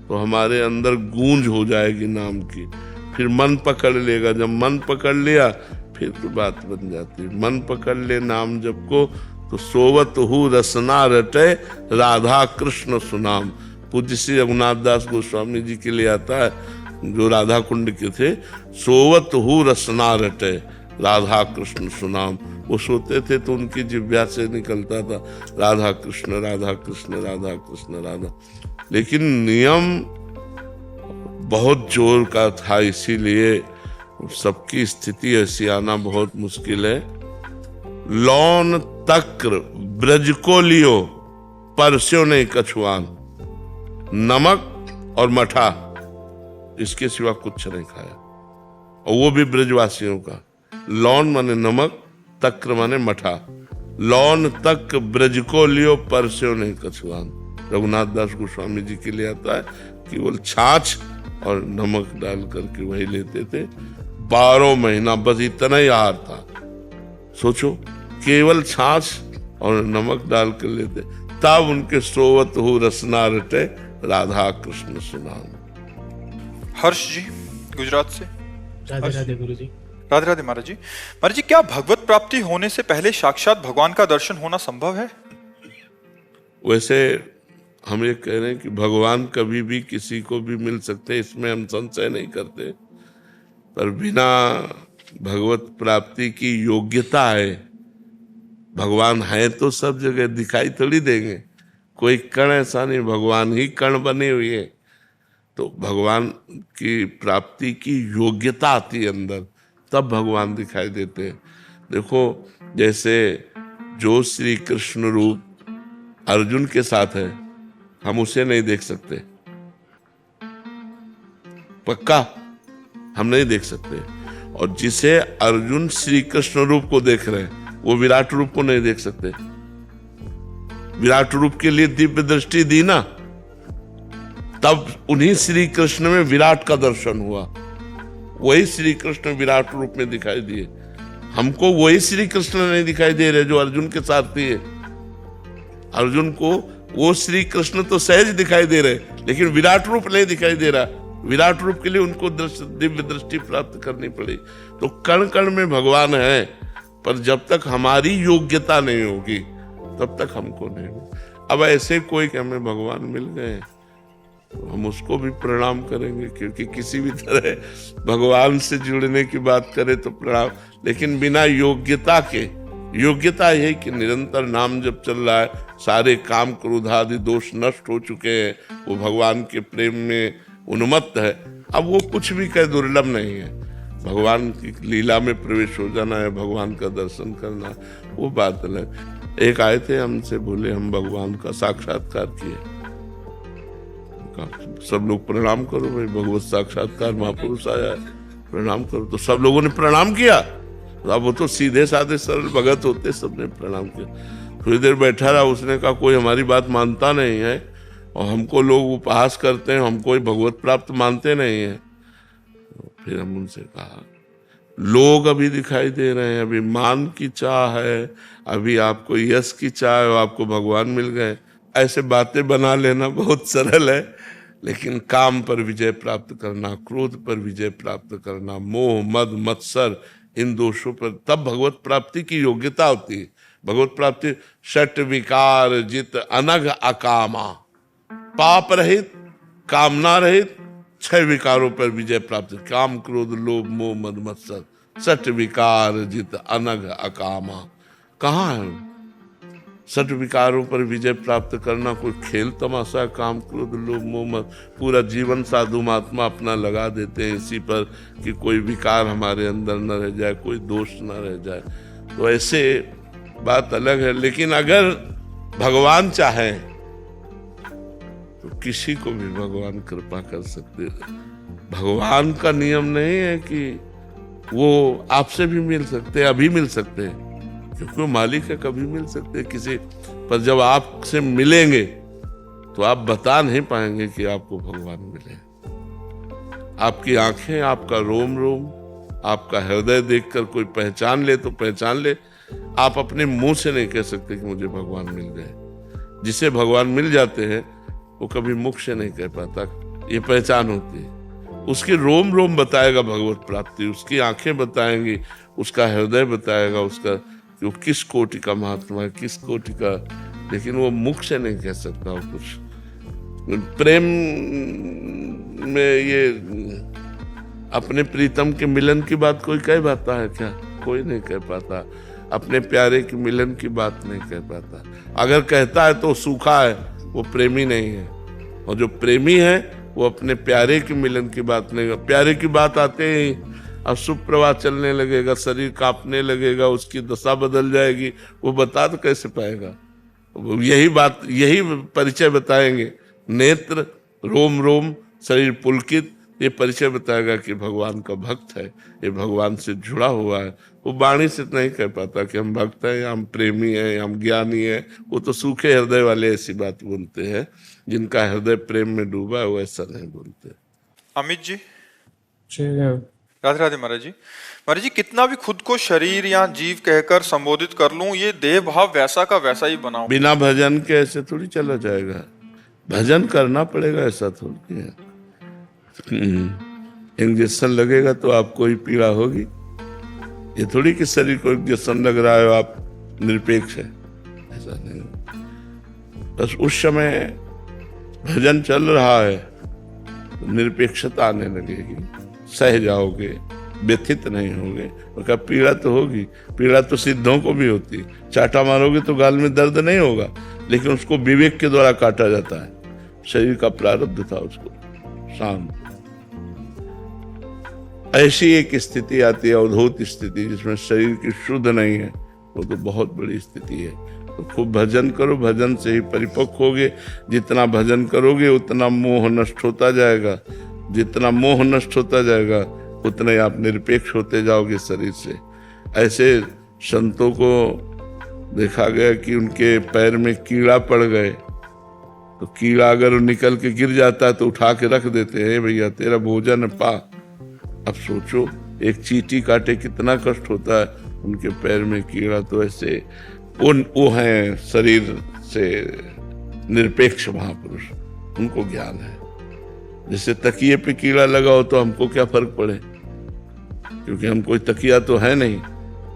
तो हमारे अंदर गूंज हो जाएगी नाम की। फिर मन पकड़ लेगा, जब मन पकड़ लिया फिर तो बात बन जाती है। मन पकड़ ले नाम जप को तो सोवत हु रसना रटे राधा कृष्ण सुनाम। पूज्य श्री रघुनाथ दास गोस्वामी जी के लिए आता है, जो राधा कुंड के थे, सोवत हु रसना रटे राधा कृष्ण सुनाम। वो सोते थे तो उनकी जिह्वा से निकलता था राधा कृष्ण राधा कृष्ण राधा कृष्ण राधा। लेकिन नियम बहुत जोर का था, इसीलिए सबकी स्थिति ऐसी आना बहुत मुश्किल है। लौन तक्र ब्रज को लियो परस्यो नहीं कछुआन। नमक और मठा, इसके सिवा कुछ नहीं खाया, और वो भी ब्रजवासियों का। लौन माने नमक, तक्र माने मठा। लौन तक ब्रज को लियो परस्यो नहीं कछुआन। रघुनाथ दास गोस्वामी जी के लिए आता है, केवल छाछ और नमक डाल करके वही लेते थे 12 महीना, बस इतना ही आहार था। सोचो, केवल छाछ और नमक डाल कर लेते, तब उनके सोवत हो रसना रटे राधा कृष्ण सुनाम। हर्ष जी, गुजरात से। राधे राधे गुरु जी। राधे राधे महाराज जी। महाराज जी, क्या भगवत प्राप्ति होने से पहले साक्षात भगवान का दर्शन होना संभव है? वैसे हम ये कह रहे हैं कि भगवान कभी भी किसी को भी मिल सकते, इसमें हम संशय नहीं करते, पर बिना भगवत प्राप्ति की योग्यता है। भगवान है तो सब जगह, दिखाई थोड़ी देंगे। कोई कण ऐसा नहीं, भगवान ही कण बने हुए हैं। तो भगवान की प्राप्ति की योग्यता आती है अंदर, तब भगवान दिखाई देते हैं। देखो जैसे जो श्री कृष्ण रूप अर्जुन के साथ है, हम उसे नहीं देख सकते, पक्का हम नहीं देख सकते। और जिसे अर्जुन श्री कृष्ण रूप को देख रहे हैं, वो विराट रूप को नहीं देख सकते। विराट रूप के लिए दिव्य दृष्टि दी ना, तब उन्हीं श्री कृष्ण में विराट का दर्शन हुआ। वही श्री कृष्ण विराट रूप में दिखाई दिए। हमको वही श्री कृष्ण नहीं दिखाई दे रहे जो अर्जुन के सारथी है। अर्जुन को वो श्री कृष्ण तो सहज दिखाई दे रहे, लेकिन विराट रूप नहीं दिखाई दे रहा। विराट रूप के लिए उनको दिव्य दृष्टि प्राप्त करनी पड़ी। तो कण कण में भगवान है, पर जब तक हमारी योग्यता नहीं होगी तब तक हमको नहीं होगा। अब ऐसे कोई कि हमें भगवान मिल गए तो हम उसको भी प्रणाम करेंगे, क्योंकि किसी भी तरह भगवान से जुड़ने की बात करें तो प्रणाम, लेकिन बिना योग्यता के। योग्यता यही कि निरंतर नाम जब चल रहा है, सारे काम क्रोध आदि दोष नष्ट हो चुके हैं, वो भगवान के प्रेम में उन्मत्त है। अब वो कुछ भी कह दुर्लभ नहीं है। भगवान की लीला में प्रवेश हो जाना है, भगवान का दर्शन करना, वो बात अलग। एक आए थे हमसे, बोले हम भगवान का साक्षात्कार किए। सब लोग प्रणाम करो भाई, भगवत साक्षात्कार महापुरुष आया है, प्रणाम करो। तो सब लोगों ने प्रणाम किया। अब वो तो सीधे साधे सरल भगत होते, सबने प्रणाम किया। थोड़ी देर बैठा रहा, उसने कहा कोई हमारी बात मानता नहीं है और हमको लोग उपहास करते हैं, हम कोई भगवत प्राप्त मानते नहीं है। फिर हम उनसे कहा लोग अभी दिखाई दे रहे हैं, अभी मान की चाह है, अभी आपको यश की चाह है, आपको भगवान मिल गए। ऐसे बातें बना लेना बहुत सरल है, लेकिन काम पर विजय प्राप्त करना, क्रोध पर विजय प्राप्त करना, मोह मद मत्सर इन दोषों पर, तब भगवत प्राप्ति की योग्यता होती है। भगवत प्राप्ति षट विकार जित अनघ अकामा, पाप रहित, कामना रहित, 6 विकारों पर विजय प्राप्त। काम क्रोध लोभ मोह मद मत्सर, षट विकार जित अनघ अकामा। कहाँ है षट विकारों पर विजय प्राप्त करना? कोई खेल तमाशा? काम क्रोध लोभ मोह मद, पूरा जीवन साधु महात्मा अपना लगा देते हैं इसी पर कि कोई विकार हमारे अंदर न रह जाए, कोई दोष न रह जाए। तो ऐसे बात अलग है। लेकिन अगर भगवान चाहे तो किसी को भी भगवान कृपा कर सकते हैं। भगवान का नियम नहीं है कि वो आपसे भी मिल सकते हैं, अभी मिल सकते हैं, क्योंकि वो मालिक है, कभी मिल सकते हैं किसी। पर जब आपसे मिलेंगे तो आप बता नहीं पाएंगे कि आपको भगवान मिले। आपकी आंखें, आपका रोम रोम, आपका हृदय देखकर कोई पहचान ले तो पहचान ले। आप अपने मुंह से नहीं कह सकते कि मुझे भगवान मिल गए। जिसे भगवान मिल जाते हैं वो कभी मुख से नहीं कह पाता, ये पहचान होती है। उसकी रोम रोम बताएगा भगवत प्राप्ति, उसकी आंखें बताएंगी, उसका हृदय बताएगा, उसका वो किस कोटि का महात्मा है, किस कोटि का। लेकिन वो मुख से नहीं कह सकता वो कुछ। प्रेम में ये अपने प्रीतम के मिलन की बात कोई कह पाता है क्या? कोई नहीं कह पाता। अपने प्यारे के मिलन की बात नहीं कह पाता। अगर कहता है तो सूखा है, वो प्रेमी नहीं है। और जो प्रेमी है वो अपने प्यारे के मिलन की बात नहीं। प्यारे की बात आते ही अशुभ प्रवाह चलने लगेगा, शरीर कांपने लगेगा, उसकी दशा बदल जाएगी, वो बता तो कैसे पाएगा? यही बात, यही परिचय बताएंगे। नेत्र, रोम रोम, शरीर पुलकित, ये परिचय बताएगा कि भगवान का भक्त है, ये भगवान से जुड़ा हुआ है। वो वाणी से नहीं कह पाता कि हम भक्त हैं, हम प्रेमी हैं, हम ज्ञानी हैं। वो तो सूखे हृदय वाले ऐसी बात बोलते हैं, जिनका हृदय प्रेम में डूबा है वो ऐसा नहीं बोलते। अमित जी, राधे राधे। महाराज जी, कितना भी खुद को शरीर या जीव कहकर संबोधित कर लूं, ये देह भाव वैसा का वैसा ही बनाऊं। बिना भजन के ऐसे थोड़ी चला जाएगा। भजन करना पड़ेगा, ऐसा थोड़ी है। इंजेक्शन लगेगा तो आपको ही पीड़ा होगी। ये थोड़ी कि शरीर को इंजेक्शन लग रहा है आप निरपेक्ष है, ऐसा नहीं। बस उस समय भजन चल रहा है तो निरपेक्षता आने लगेगी, सह जाओगे, व्यथित नहीं होगे। और पीड़ा तो होगी, पीड़ा तो सिद्धों को भी होती है। चाटा मारोगे तो गाल में दर्द नहीं होगा, लेकिन उसको विवेक के द्वारा काटा जाता है। शरीर का प्रारब्ध था, उसको शांत। ऐसी एक स्थिति आती है, अवधूत स्थिति, जिसमें शरीर की शुद्ध नहीं है, वो तो बहुत बड़ी स्थिति है। तो खूब भजन करो, भजन से ही परिपक्व होगे। जितना भजन करोगे उतना मोह नष्ट होता जाएगा, जितना मोह नष्ट होता जाएगा उतना ही आप निरपेक्ष होते जाओगे शरीर से। ऐसे संतों को देखा गया कि उनके पैर में कीड़ा पड़ गए, तो कीड़ा अगर निकल के गिर जाता है तो उठा के रख देते हैं, भैया तेरा भोजन पा। अब सोचो एक चींटी काटे कितना कष्ट होता है, उनके पैर में कीड़ा। तो ऐसे वो हैं शरीर से निरपेक्ष महापुरुष, उनको ज्ञान है। जैसे तकिए पे कीड़ा लगा हो तो हमको क्या फर्क पड़े, क्योंकि हम कोई तकिया तो है नहीं,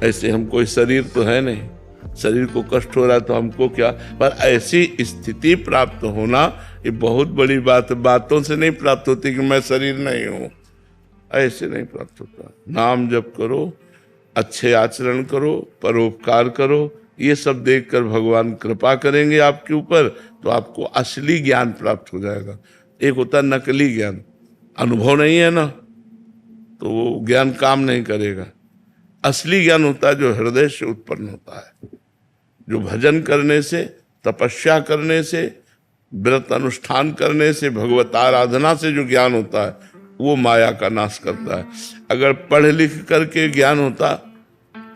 ऐसे हम कोई शरीर तो है नहीं। शरीर को कष्ट हो रहा है तो हमको क्या। पर ऐसी स्थिति प्राप्त होना ये बहुत बड़ी बात है। बातों से नहीं प्राप्त होती कि मैं शरीर नहीं हूं, ऐसे नहीं प्राप्त होता। नाम जप करो, अच्छे आचरण करो, परोपकार करो, ये सब देखकर भगवान कृपा करेंगे आपके ऊपर, तो आपको असली ज्ञान प्राप्त हो जाएगा। एक होता नकली ज्ञान, अनुभव नहीं है ना तो वो ज्ञान काम नहीं करेगा। असली ज्ञान होता है जो हृदय से उत्पन्न होता है, जो भजन करने से, तपस्या करने से, व्रत अनुष्ठान करने से, भगवत आराधना से जो ज्ञान होता है वो माया का नाश करता है। अगर पढ़ लिख करके ज्ञान होता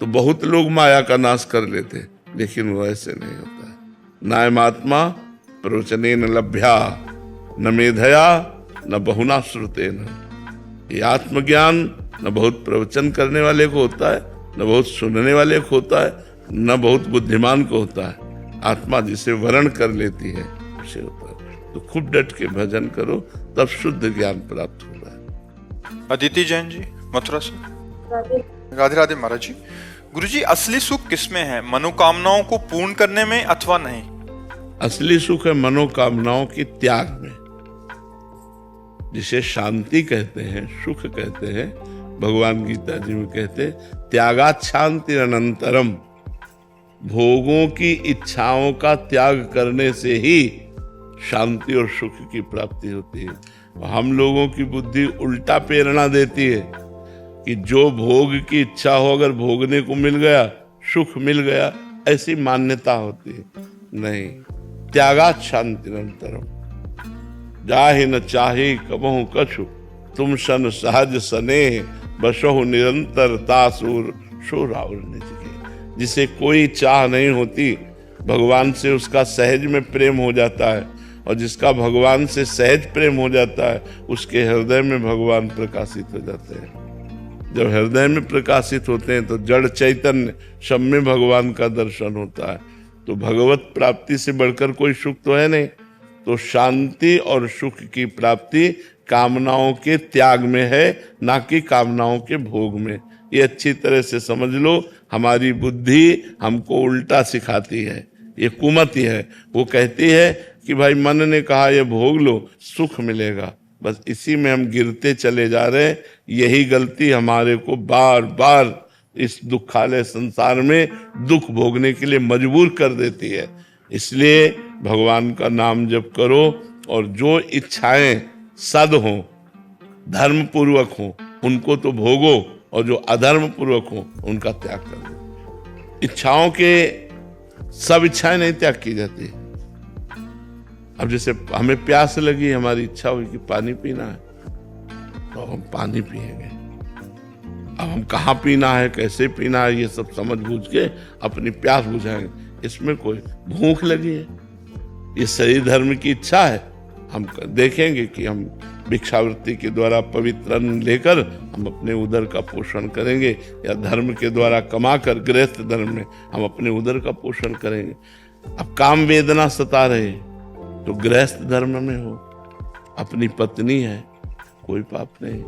तो बहुत लोग माया का नाश कर लेते, लेकिन वो ऐसे नहीं होता है। नायमात्मा प्रवचनेन लभ्या न मेधया न बहुना श्रुतेन। ये आत्मज्ञान न बहुत प्रवचन करने वाले को होता है, न बहुत सुनने वाले को होता है, न बहुत बुद्धिमान को होता है। आत्मा जिसे वर्ण कर लेती है उसे होता है। तो खूब डट के भजन करो, तब शुद्ध ज्ञान प्राप्त होगा। अदिति जैन जी मथुरा से। राधे राधे महाराज जी। गुरुजी, असली सुख किसमें है, मनोकामनाओं को पूर्ण करने में अथवा नहीं? असली सुख है मनोकामनाओं की त्याग में, जिसे शांति कहते हैं, सुख कहते हैं। भगवान गीता जी में कहते हैं त्यागात् शांति अनंतरम। भोगों की इच्छाओं का त्याग करने से ही शांति और सुख की प्राप्ति होती है। हम लोगों की बुद्धि उल्टा प्रेरणा देती है कि जो भोग की इच्छा हो अगर भोगने को मिल गया, सुख मिल गया, ऐसी मान्यता होती है। नहीं, त्यागात् शांति अनंतरम। जाहि न चाहे कबहु कछु, तुम सन सहज सनेह, बसहु निरंतर तासुर सो रावण निज के। जिसे कोई चाह नहीं होती, भगवान से उसका सहज में प्रेम हो जाता है, और जिसका भगवान से सहज प्रेम हो जाता है उसके हृदय में भगवान प्रकाशित हो जाते हैं। जब हृदय में प्रकाशित होते हैं तो जड़ चैतन्य सब में भगवान का दर्शन होता है। तो भगवत प्राप्ति से बढ़कर कोई सुख तो है नहीं। तो शांति और सुख की प्राप्ति कामनाओं के त्याग में है, ना कि कामनाओं के भोग में। ये अच्छी तरह से समझ लो। हमारी बुद्धि हमको उल्टा सिखाती है, ये कुमति है। वो कहती है कि भाई मन ने कहा ये भोग लो, सुख मिलेगा। बस इसी में हम गिरते चले जा रहे हैं। यही गलती हमारे को बार बार इस दुखालय संसार में दुख भोगने के लिए मजबूर कर देती है। इसलिए भगवान का नाम जप करो, और जो इच्छाएं सद हो, धर्म पूर्वक हो, उनको तो भोगो, और जो अधर्म पूर्वक हो उनका त्याग कर दो। इच्छाओं के सब इच्छाएं नहीं त्याग की जाती। अब जैसे हमें प्यास लगी, हमारी इच्छा हुई कि पानी पीना है, तो हम पानी पिएंगे। अब हम कहाँ पीना है, कैसे पीना है, ये सब समझ बूझ के अपनी प्यास बुझाएंगे। इसमें कोई भूख लगी है, ये शरीर धर्म की इच्छा है, हम देखेंगे कि हम भिक्षावृत्ति के द्वारा पवित्र अन्न लेकर हम अपने उदर का पोषण करेंगे, या धर्म के द्वारा कमाकर गृहस्थ धर्म में हम अपने उदर का पोषण करेंगे। अब काम वेदना सता रहे तो गृहस्थ धर्म में हो, अपनी पत्नी है, कोई पाप नहीं।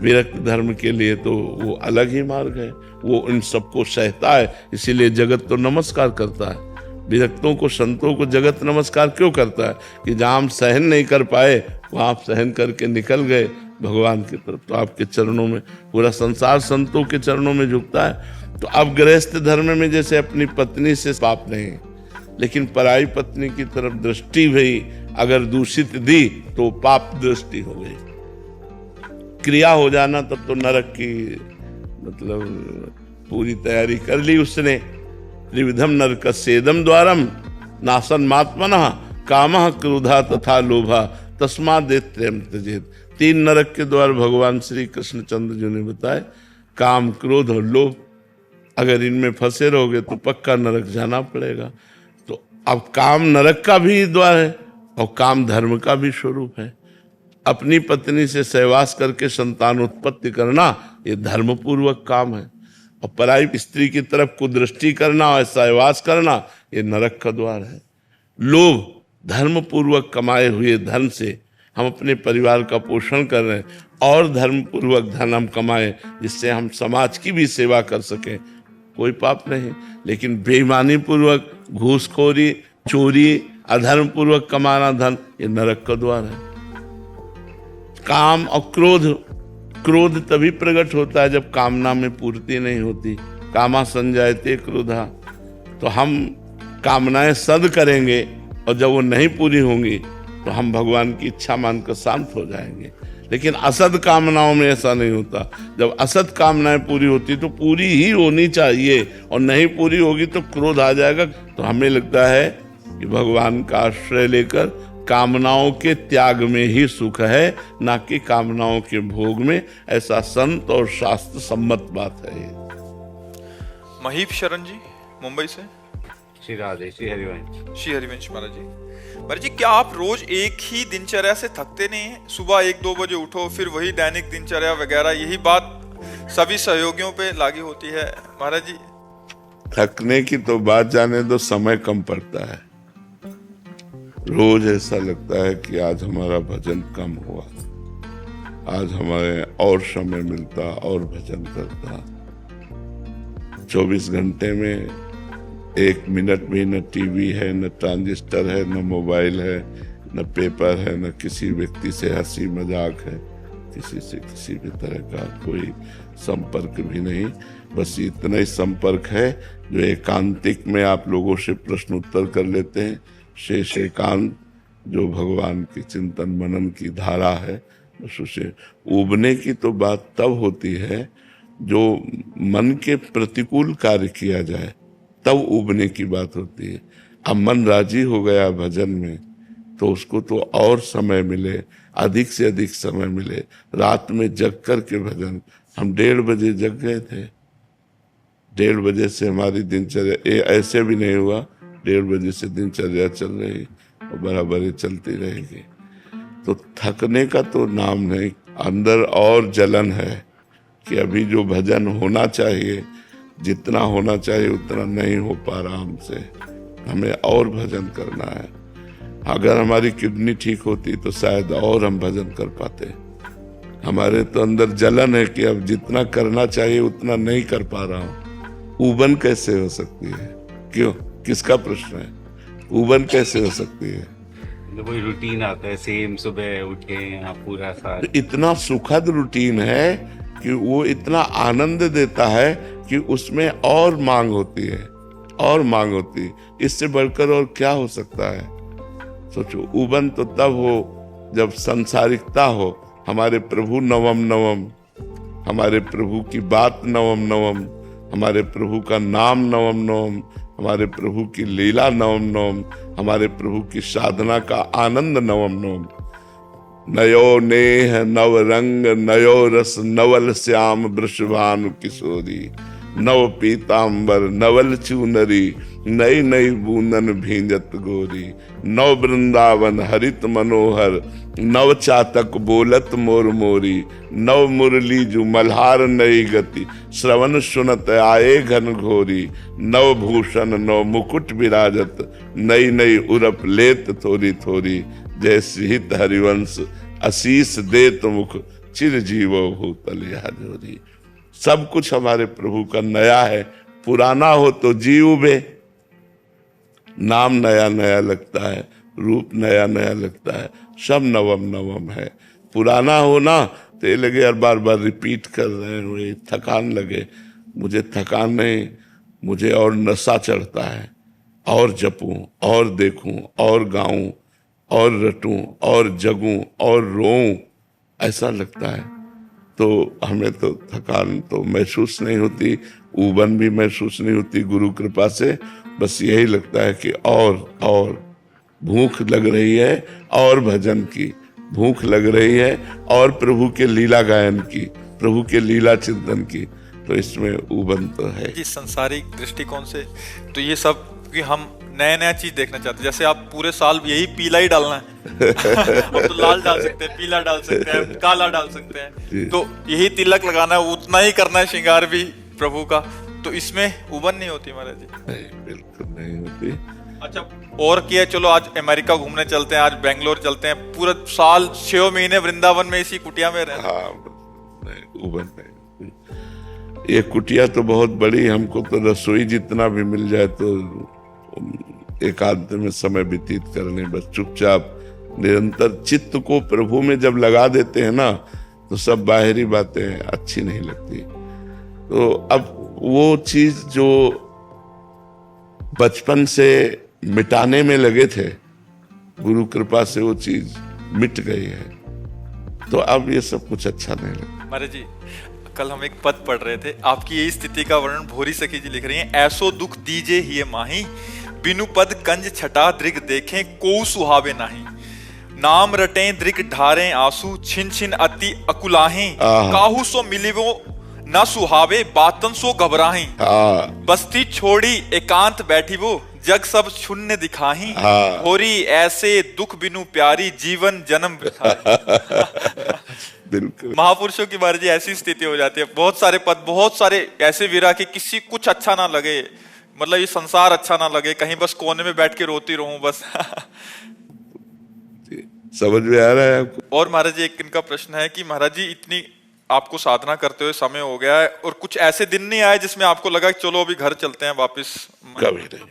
विरक्त धर्म के लिए तो वो अलग ही मार्ग है, वो इन सबको सहता है। इसीलिए जगत तो नमस्कार करता है। विरक्तों को, संतों को जगत नमस्कार क्यों करता है? कि जहाँ हम सहन नहीं कर पाए वहाँ आप सहन करके निकल गए भगवान की तरफ, तो आपके चरणों में पूरा संसार संतों के चरणों में झुकता है। तो अब गृहस्थ धर्म में जैसे अपनी पत्नी से पाप नहीं, लेकिन पराई पत्नी की तरफ दृष्टि भी अगर दूषित दी तो पाप दृष्टि हो गई, क्रिया हो जाना तब तो नरक की मतलब पूरी तैयारी कर ली उसने। त्रिविधम नरकस्येदम द्वारम नासन्मात्मनः कामः क्रोधा तथा लोभा तस्मादेत्यम त्यजेत। 3 नरक के द्वार भगवान श्री कृष्णचंद्र जी ने बताए, काम, क्रोध और लोभ। अगर इनमें फंसे रहोगे तो पक्का नरक जाना पड़ेगा। तो अब काम नरक का भी द्वार है और काम धर्म का भी स्वरूप है। अपनी पत्नी से सहवास करके संतान उत्पत्ति करना ये धर्म पूर्वक काम है, और पराई स्त्री की तरफ कुदृष्टि करना और सहवास करना ये नरक का द्वार है। लोभ, धर्म पूर्वक कमाए हुए धन से हम अपने परिवार का पोषण कर रहे हैं, और धर्म पूर्वक धन हम कमाए जिससे हम समाज की भी सेवा कर सकें, कोई पाप नहीं। लेकिन बेईमानी पूर्वक, घूसखोरी, चोरी, अधर्म पूर्वक कमाना धन, ये नरक का द्वार है। काम और क्रोध, क्रोध तभी प्रकट होता है जब कामना में पूर्ति नहीं होती। कामा संजायते क्रोधा। तो हम कामनाएं सद करेंगे और जब वो नहीं पूरी होंगी तो हम भगवान की इच्छा मानकर शांत हो जाएंगे। लेकिन असद कामनाओं में ऐसा नहीं होता। जब असद कामनाएं पूरी होती तो पूरी ही होनी चाहिए, और नहीं पूरी होगी तो क्रोध आ जाएगा। तो हमें लगता है कि भगवान का आश्रय लेकर कामनाओं के त्याग में ही सुख है, ना कि कामनाओं के भोग में। ऐसा संत और शास्त्र सम्मत बात है ये। महीप शरण जी मुंबई से। श्री राधे, श्री हरिवंश। श्री हरिवंश महाराज जी। महाराज जी, क्या आप रोज एक ही दिनचर्या से थकते नहीं हैं? सुबह 1-2 बजे उठो, फिर वही दैनिक दिनचर्या वगैरह, यही बात सभी सहयोगियों पे लागू होती है महाराज जी? थकने की तो बात जाने दो, समय कम पड़ता है। रोज ऐसा लगता है कि आज हमारा भजन कम हुआ, आज हमारे और समय मिलता और भजन करता। 24 घंटे में 1 मिनट भी न टीवी है, न ट्रांजिस्टर है, न मोबाइल है, न पेपर है, न किसी व्यक्ति से हंसी मजाक है, किसी से किसी भी तरह का कोई संपर्क भी नहीं। बस इतना ही संपर्क है जो एकांतिक में आप लोगों से प्रश्न उत्तर कर लेते हैं। शेष एकांत जो भगवान की चिंतन मनन की धारा है, उससे उबने की तो बात तब होती है जो मन के प्रतिकूल कार्य किया जाए, तब उबने की बात होती है। अब मन राजी हो गया भजन में तो उसको तो और समय मिले, अधिक से अधिक समय मिले। रात में जग कर के भजन, हम 1:30 बजे जग गए थे। 1:30 बजे से हमारी दिनचर्या, ऐसे भी नहीं हुआ 1:30 बजे से दिनचर्या चल रही और बराबर ही चलती रहेगी। तो थकने का तो नाम नहीं। अंदर और जलन है कि अभी जो भजन होना चाहिए, जितना होना चाहिए उतना नहीं हो पा रहा हमसे, हमें और भजन करना है। अगर हमारी किडनी ठीक होती तो शायद और हम भजन कर पाते। हमारे तो अंदर जलन है कि अब जितना करना चाहिए उतना नहीं कर पा रहा हूँ। उबन कैसे हो सकती है? क्यों, किसका प्रश्न है? उबन कैसे हो सकती है? वही रूटीन आता है, सेम सुबह उठे यहाँ पूरा साल। इतना सुखद रूटीन है कि वो इतना आनंद देता है कि उसमें और मांग होती है, और मांग होती है। इससे बढ़कर और क्या हो सकता है? सोचो, उबन तो तब हो जब संसारिकता हो। हमारे प्रभु नवम नवम, हमारे प्रभु की बात नवम नवम, हमारे प्रभु का नाम नवम नवम, हमारे प्रभु की लीला नवम नवम, हमारे प्रभु की साधना का आनंद नवम नवम। नयो नेह नव रंग, नयो रस नवल श्याम, वृषभानु किशोरी, नव पीतांबर नवल चूनरी, नई नई बूंदन भींजत गोरी, नव वृंदावन हरित मनोहर, नव चातक बोलत मोर मोरी, नव मुरली जु मल्हार नई गति, श्रवण सुनत आए घन घोरी, नव भूषण नव मुकुट विराजत, नई नई उरप लेत थोरी थोरी, जय श्रीहित हरिवंश आशीष देत मुख, चिर जीवो भूतल जोरी। सब कुछ हमारे प्रभु का नया है। पुराना हो तो जी उबे, नाम नया नया लगता है, रूप नया नया लगता है, सब नवम नवम है। पुराना हो ना तो ये लगे यार बार बार रिपीट कर रहे हैं, वही थकान लगे। मुझे थकान नहीं, मुझे और नशा चढ़ता है, और जपूं और देखूं और गाऊं और रटूं और जगूं और रोऊं, ऐसा लगता है। तो हमें तो थकान तो महसूस नहीं होती, ऊबन भी महसूस नहीं होती गुरु कृपा से। बस यही लगता है कि और भूख लग रही है और भजन की, भूख लग रही है और प्रभु के लीला गायन की, प्रभु के लीला चिंतन की। तो इसमें ऊबन तो है। जी, संसारिक दृष्टिकोण से तो ये सब कि हम नया चीज देखना चाहते हैं। जैसे आप पूरे साल यही पीला ही डालना है अब तो लाल डाल सकते हैं, पीला डाल सकते हैं, काला डाल सकते हैं, तो यही तिलक लगाना है, उतना ही करना है श्रृंगार भी प्रभु का। तो इसमें उबन नहीं होती महाराज जी? नहीं, बिल्कुल नहीं होती। अच्छा, और क्या, चलो आज अमेरिका घूमने चलते हैं, आज बेंगलोर चलते हैं, पूरा साल 6 महीने वृंदावन में इसी कुटिया में रहते हैं। हाँ, नहीं, उबन नहीं होती। ये कुटिया तो बहुत बड़ी, हमको तो रसोई जितना भी मिल जाए तो एकांत में समय व्यतीत करने, बस चुपचाप निरंतर चित्त को प्रभु में जब लगा देते हैं ना, तो सब बाहरी बातें अच्छी नहीं लगती। तो अब वो चीज जो बचपन से मिटाने में लगे थे, गुरु कृपा से वो चीज मिट गई है, तो अब ये सब कुछ अच्छा नहीं लगता। महाराज जी, कल हम एक पद पढ़ रहे थे, आपकी यही स्थिति का वर्णन भोरी सखी जी लिख रही हैं। ऐसो दुख दीजे हिय माही, बिनु पद कंज छटा दृग देखें, को सुहावे नाही। नाम रटें दृग ढारें आंसू, छिन छिन अति अकुलाहें, काहू सो मिलिवो न सुहावे, बातन सो घबराहें। बस्ती छोड़ी एकांत बैठी वो, जग सब शून्य दिखाही, होरी ऐसे दुख बिनु प्यारी, जीवन जन्म वृथा। बिल्कुल महापुरुषों की बार जी ऐसी स्थिति हो जाती है। बहुत सारे पद, बहुत सारे ऐसे विरह के किसी कुछ अच्छा ना लगे, मतलब ये संसार अच्छा ना लगे, कहीं बस कोने में बैठ के रोती रहूं बस समझ में आ रहा है आपको? और महाराज जी, एक इनका प्रश्न है कि महाराज जी, इतनी आपको साधना करते हुए समय हो गया है, और कुछ ऐसे दिन नहीं आए जिसमें आपको लगा कि चलो अभी घर चलते हैं वापस? कभी नहीं,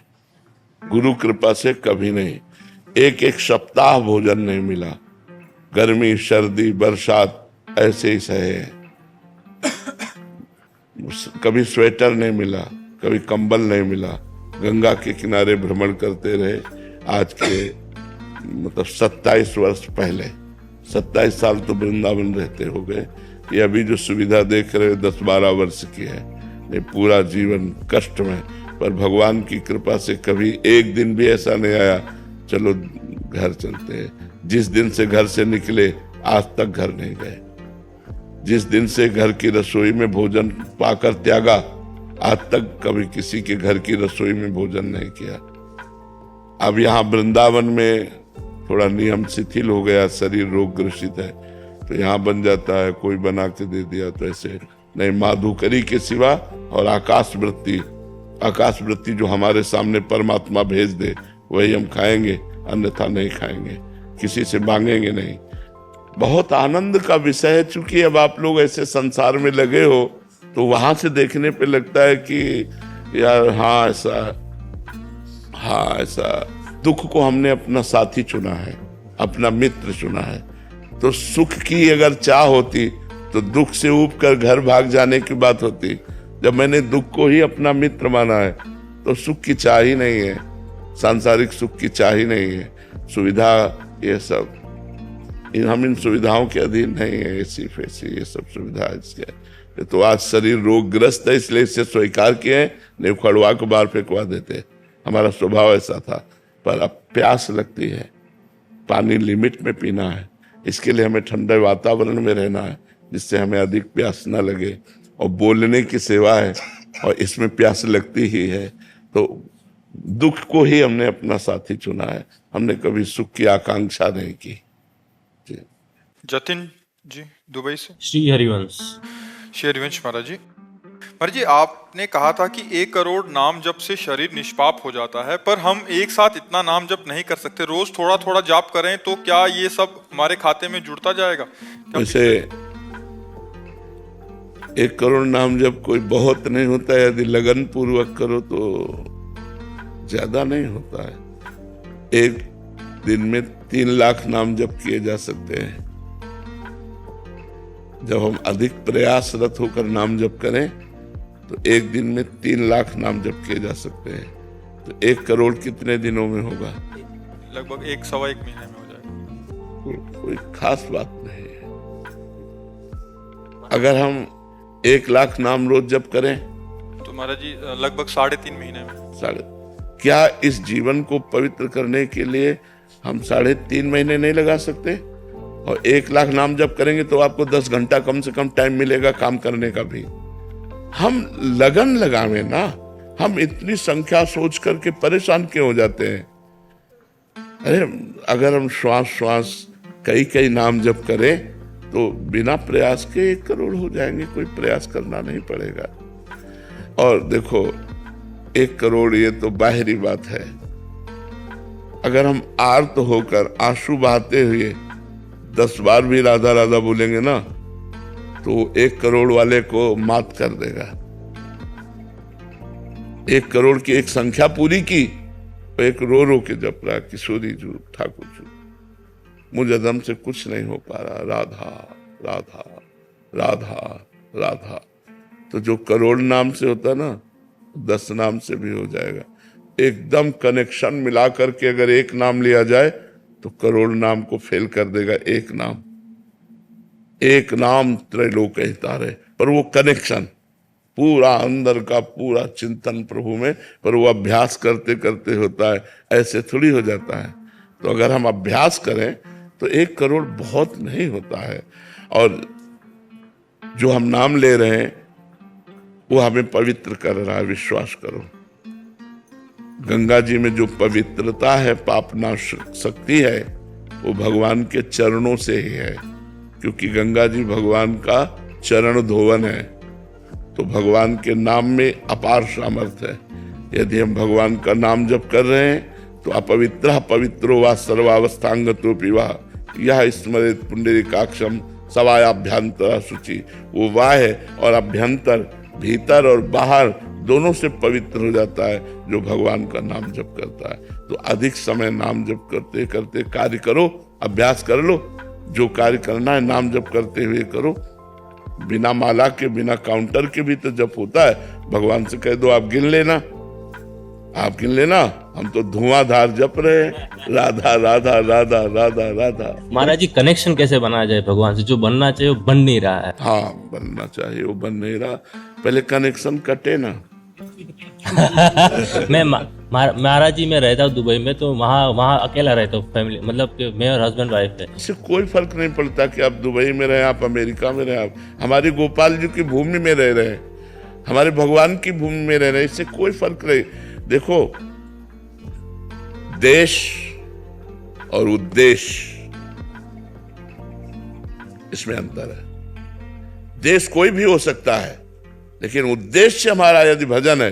गुरु कृपा से कभी नहीं। एक सप्ताह भोजन नहीं मिला, गर्मी सर्दी बरसात ऐसे ही सहे। कभी स्वेटर नहीं मिला, कभी कंबल नहीं मिला, गंगा के किनारे भ्रमण करते रहे। आज के मतलब 27 वर्ष पहले, 27 साल तो वृंदावन रहते हो गए। ये अभी जो सुविधा देख रहे हो 10-12 वर्ष की है, ये पूरा जीवन कष्ट में। पर भगवान की कृपा से कभी एक दिन भी ऐसा नहीं आया चलो घर चलते हैं। जिस दिन से घर से निकले आज तक घर नहीं गए। जिस दिन से घर की रसोई में भोजन पाकर त्यागा, आज तक कभी किसी के घर की रसोई में भोजन नहीं किया। अब यहाँ वृंदावन में थोड़ा नियम शिथिल हो गया, शरीर रोग ग्रसित है, तो यहाँ बन जाता है, कोई बना के दे दिया तो ऐसे नहीं। माधुकरी के सिवा और आकाश वृत्ति जो हमारे सामने परमात्मा भेज दे वही हम खाएंगे, अन्यथा नहीं खाएंगे, किसी से मांगेंगे नहीं। बहुत आनंद का विषय है। चूंकि अब आप लोग ऐसे संसार में लगे हो, तो वहां से देखने पे लगता है कि यार हाँ ऐसा दुख को हमने अपना साथी चुना है, अपना मित्र चुना है। तो सुख की अगर चाह होती तो दुख से ऊब कर घर भाग जाने की बात होती। जब मैंने दुख को ही अपना मित्र माना है तो सुख की चाह ही नहीं है, सांसारिक सुख की चाह ही नहीं है। सुविधा ये सब, हम इन सुविधाओं के अधीन नहीं है। ऐसी फैसी ये सब सुविधा इसके तो आज शरीर रोगग्रस्त है, इसलिए इसे स्वीकार किए हैं, नहीं उखड़वा के बाहर फेंकवा देते। हमारा स्वभाव ऐसा था। पर अब प्यास लगती है, पानी लिमिट में पीना है, इसके लिए हमें ठंडे वातावरण में रहना है जिससे हमें अधिक प्यास न लगे। और बोलने की सेवा है और इसमें प्यास लगती ही है। तो दुख को ही हमने अपना साथी चुना है, हमने कभी सुख की आकांक्षा नहीं की। जतिन जी दुबई से। श्री हरिवंश। श्री हरिवंश महाराज जी, महाराज जी, आपने कहा था कि 1 करोड़ नाम जप से शरीर निष्पाप हो जाता है, पर हम एक साथ इतना नाम जप नहीं कर सकते। रोज थोड़ा थोड़ा जाप करें तो क्या ये सब हमारे खाते में जुड़ता जाएगा? वैसे 1 करोड़ नाम जप कोई बहुत नहीं होता है, यदि लगन पूर्वक करो तो ज्यादा नहीं होता है। एक दिन में 3 लाख नाम जप किए जा सकते हैं। जब हम अधिक प्रयासरत होकर नाम जप करें तो एक दिन में 3 लाख नाम जप किए जा सकते हैं। तो 1 करोड़ कितने दिनों में होगा? लगभग 1 सवा 1 महीने में हो जाएगा। कोई खास बात नहीं है। अगर हम 1 लाख नाम रोज जप करें तो महाराज जी लगभग 3.5 महीने में। क्या इस जीवन को पवित्र करने के लिए हम 3.5 महीने नहीं लगा सकते? और 1 लाख नाम जप करेंगे तो आपको 10 घंटा कम से कम टाइम मिलेगा काम करने का भी। हम लगन लगावे ना, हम इतनी संख्या सोच करके परेशान क्यों हो जाते हैं? अरे अगर हम श्वास श्वास कई नाम जप करें तो बिना प्रयास के 1 करोड़ हो जाएंगे, कोई प्रयास करना नहीं पड़ेगा। और देखो 1 करोड़ ये तो बाहरी बात है। अगर हम आर्त होकर आंसू बहाते हुए 10 बार भी राधा राधा बोलेंगे ना तो 1 करोड़ वाले को मात कर देगा। 1 करोड़ की एक संख्या पूरी की, तो एक रो के जप रहा, किशोरी जू ठाकुर जू, मुझे दम से कुछ नहीं हो पा रहा, राधा राधा राधा राधा। तो जो करोड़ नाम से होता ना 10 नाम से भी हो जाएगा। एकदम कनेक्शन मिला करके अगर एक नाम लिया जाए तो करोड़ नाम को फेल कर देगा। एक नाम त्रैलोक हितारे, पर वो कनेक्शन पूरा अंदर का पूरा चिंतन प्रभु में, पर वो अभ्यास करते करते होता है, ऐसे थोड़ी हो जाता है। तो अगर हम अभ्यास करें तो 1 करोड़ बहुत नहीं होता है। और जो हम नाम ले रहे हैं वो हमें पवित्र कर रहा है, विश्वास करो। गंगा जी में जो पवित्रता है, पापनाश शक्ति है, वो भगवान के चरणों से ही है, क्योंकि गंगा जी भगवान का चरण धोवन है। तो भगवान के नाम में अपार सामर्थ्य है। यदि हम भगवान का नाम जप कर रहे हैं तो अपवित्र पवित्रो वा सर्वावस्थांगतो पिवा यह स्मरित पुंडरीकाक्षम सवायाभ्यंतर शुचि। वो वाह है और अभ्यंतर, भीतर और बाहर दोनों से पवित्र हो जाता है जो भगवान का नाम जप करता है। तो अधिक समय नाम जप करते करते कार्य करो, अभ्यास कर लो। जो कार्य करना है नाम जप करते हुए करो। बिना माला के, बिना काउंटर के भी तो जप होता है। भगवान से कह दो आप गिन लेना, आप गिन लेना, हम तो धुआंधार जप रहे हैं, राधा राधा राधा राधा राधा। महाराज जी कनेक्शन कैसे बनाया जाए भगवान से? जो बनना चाहिए वो बन नहीं रहा है। हाँ, बनना चाहिए वो बन नहीं रहा। पहले कनेक्शन कटे ना। मैं महाराज जी मैं रहता हूँ दुबई में, तो वहाँ अकेला रहता हूँ, फैमिली मतलब कि मैं और हस्बैंड वाइफ है। इससे कोई फर्क नहीं पड़ता कि आप दुबई में रहे, आप अमेरिका में रहे, आप हमारे गोपाल जी की भूमि में रह रहे हैं, हमारे भगवान की भूमि में रह रहे हैं, इससे कोई फर्क नहीं। देखो, देश और उद्देश्य इसमें अंतर है। देश कोई भी हो सकता है, लेकिन उद्देश्य हमारा यदि भजन है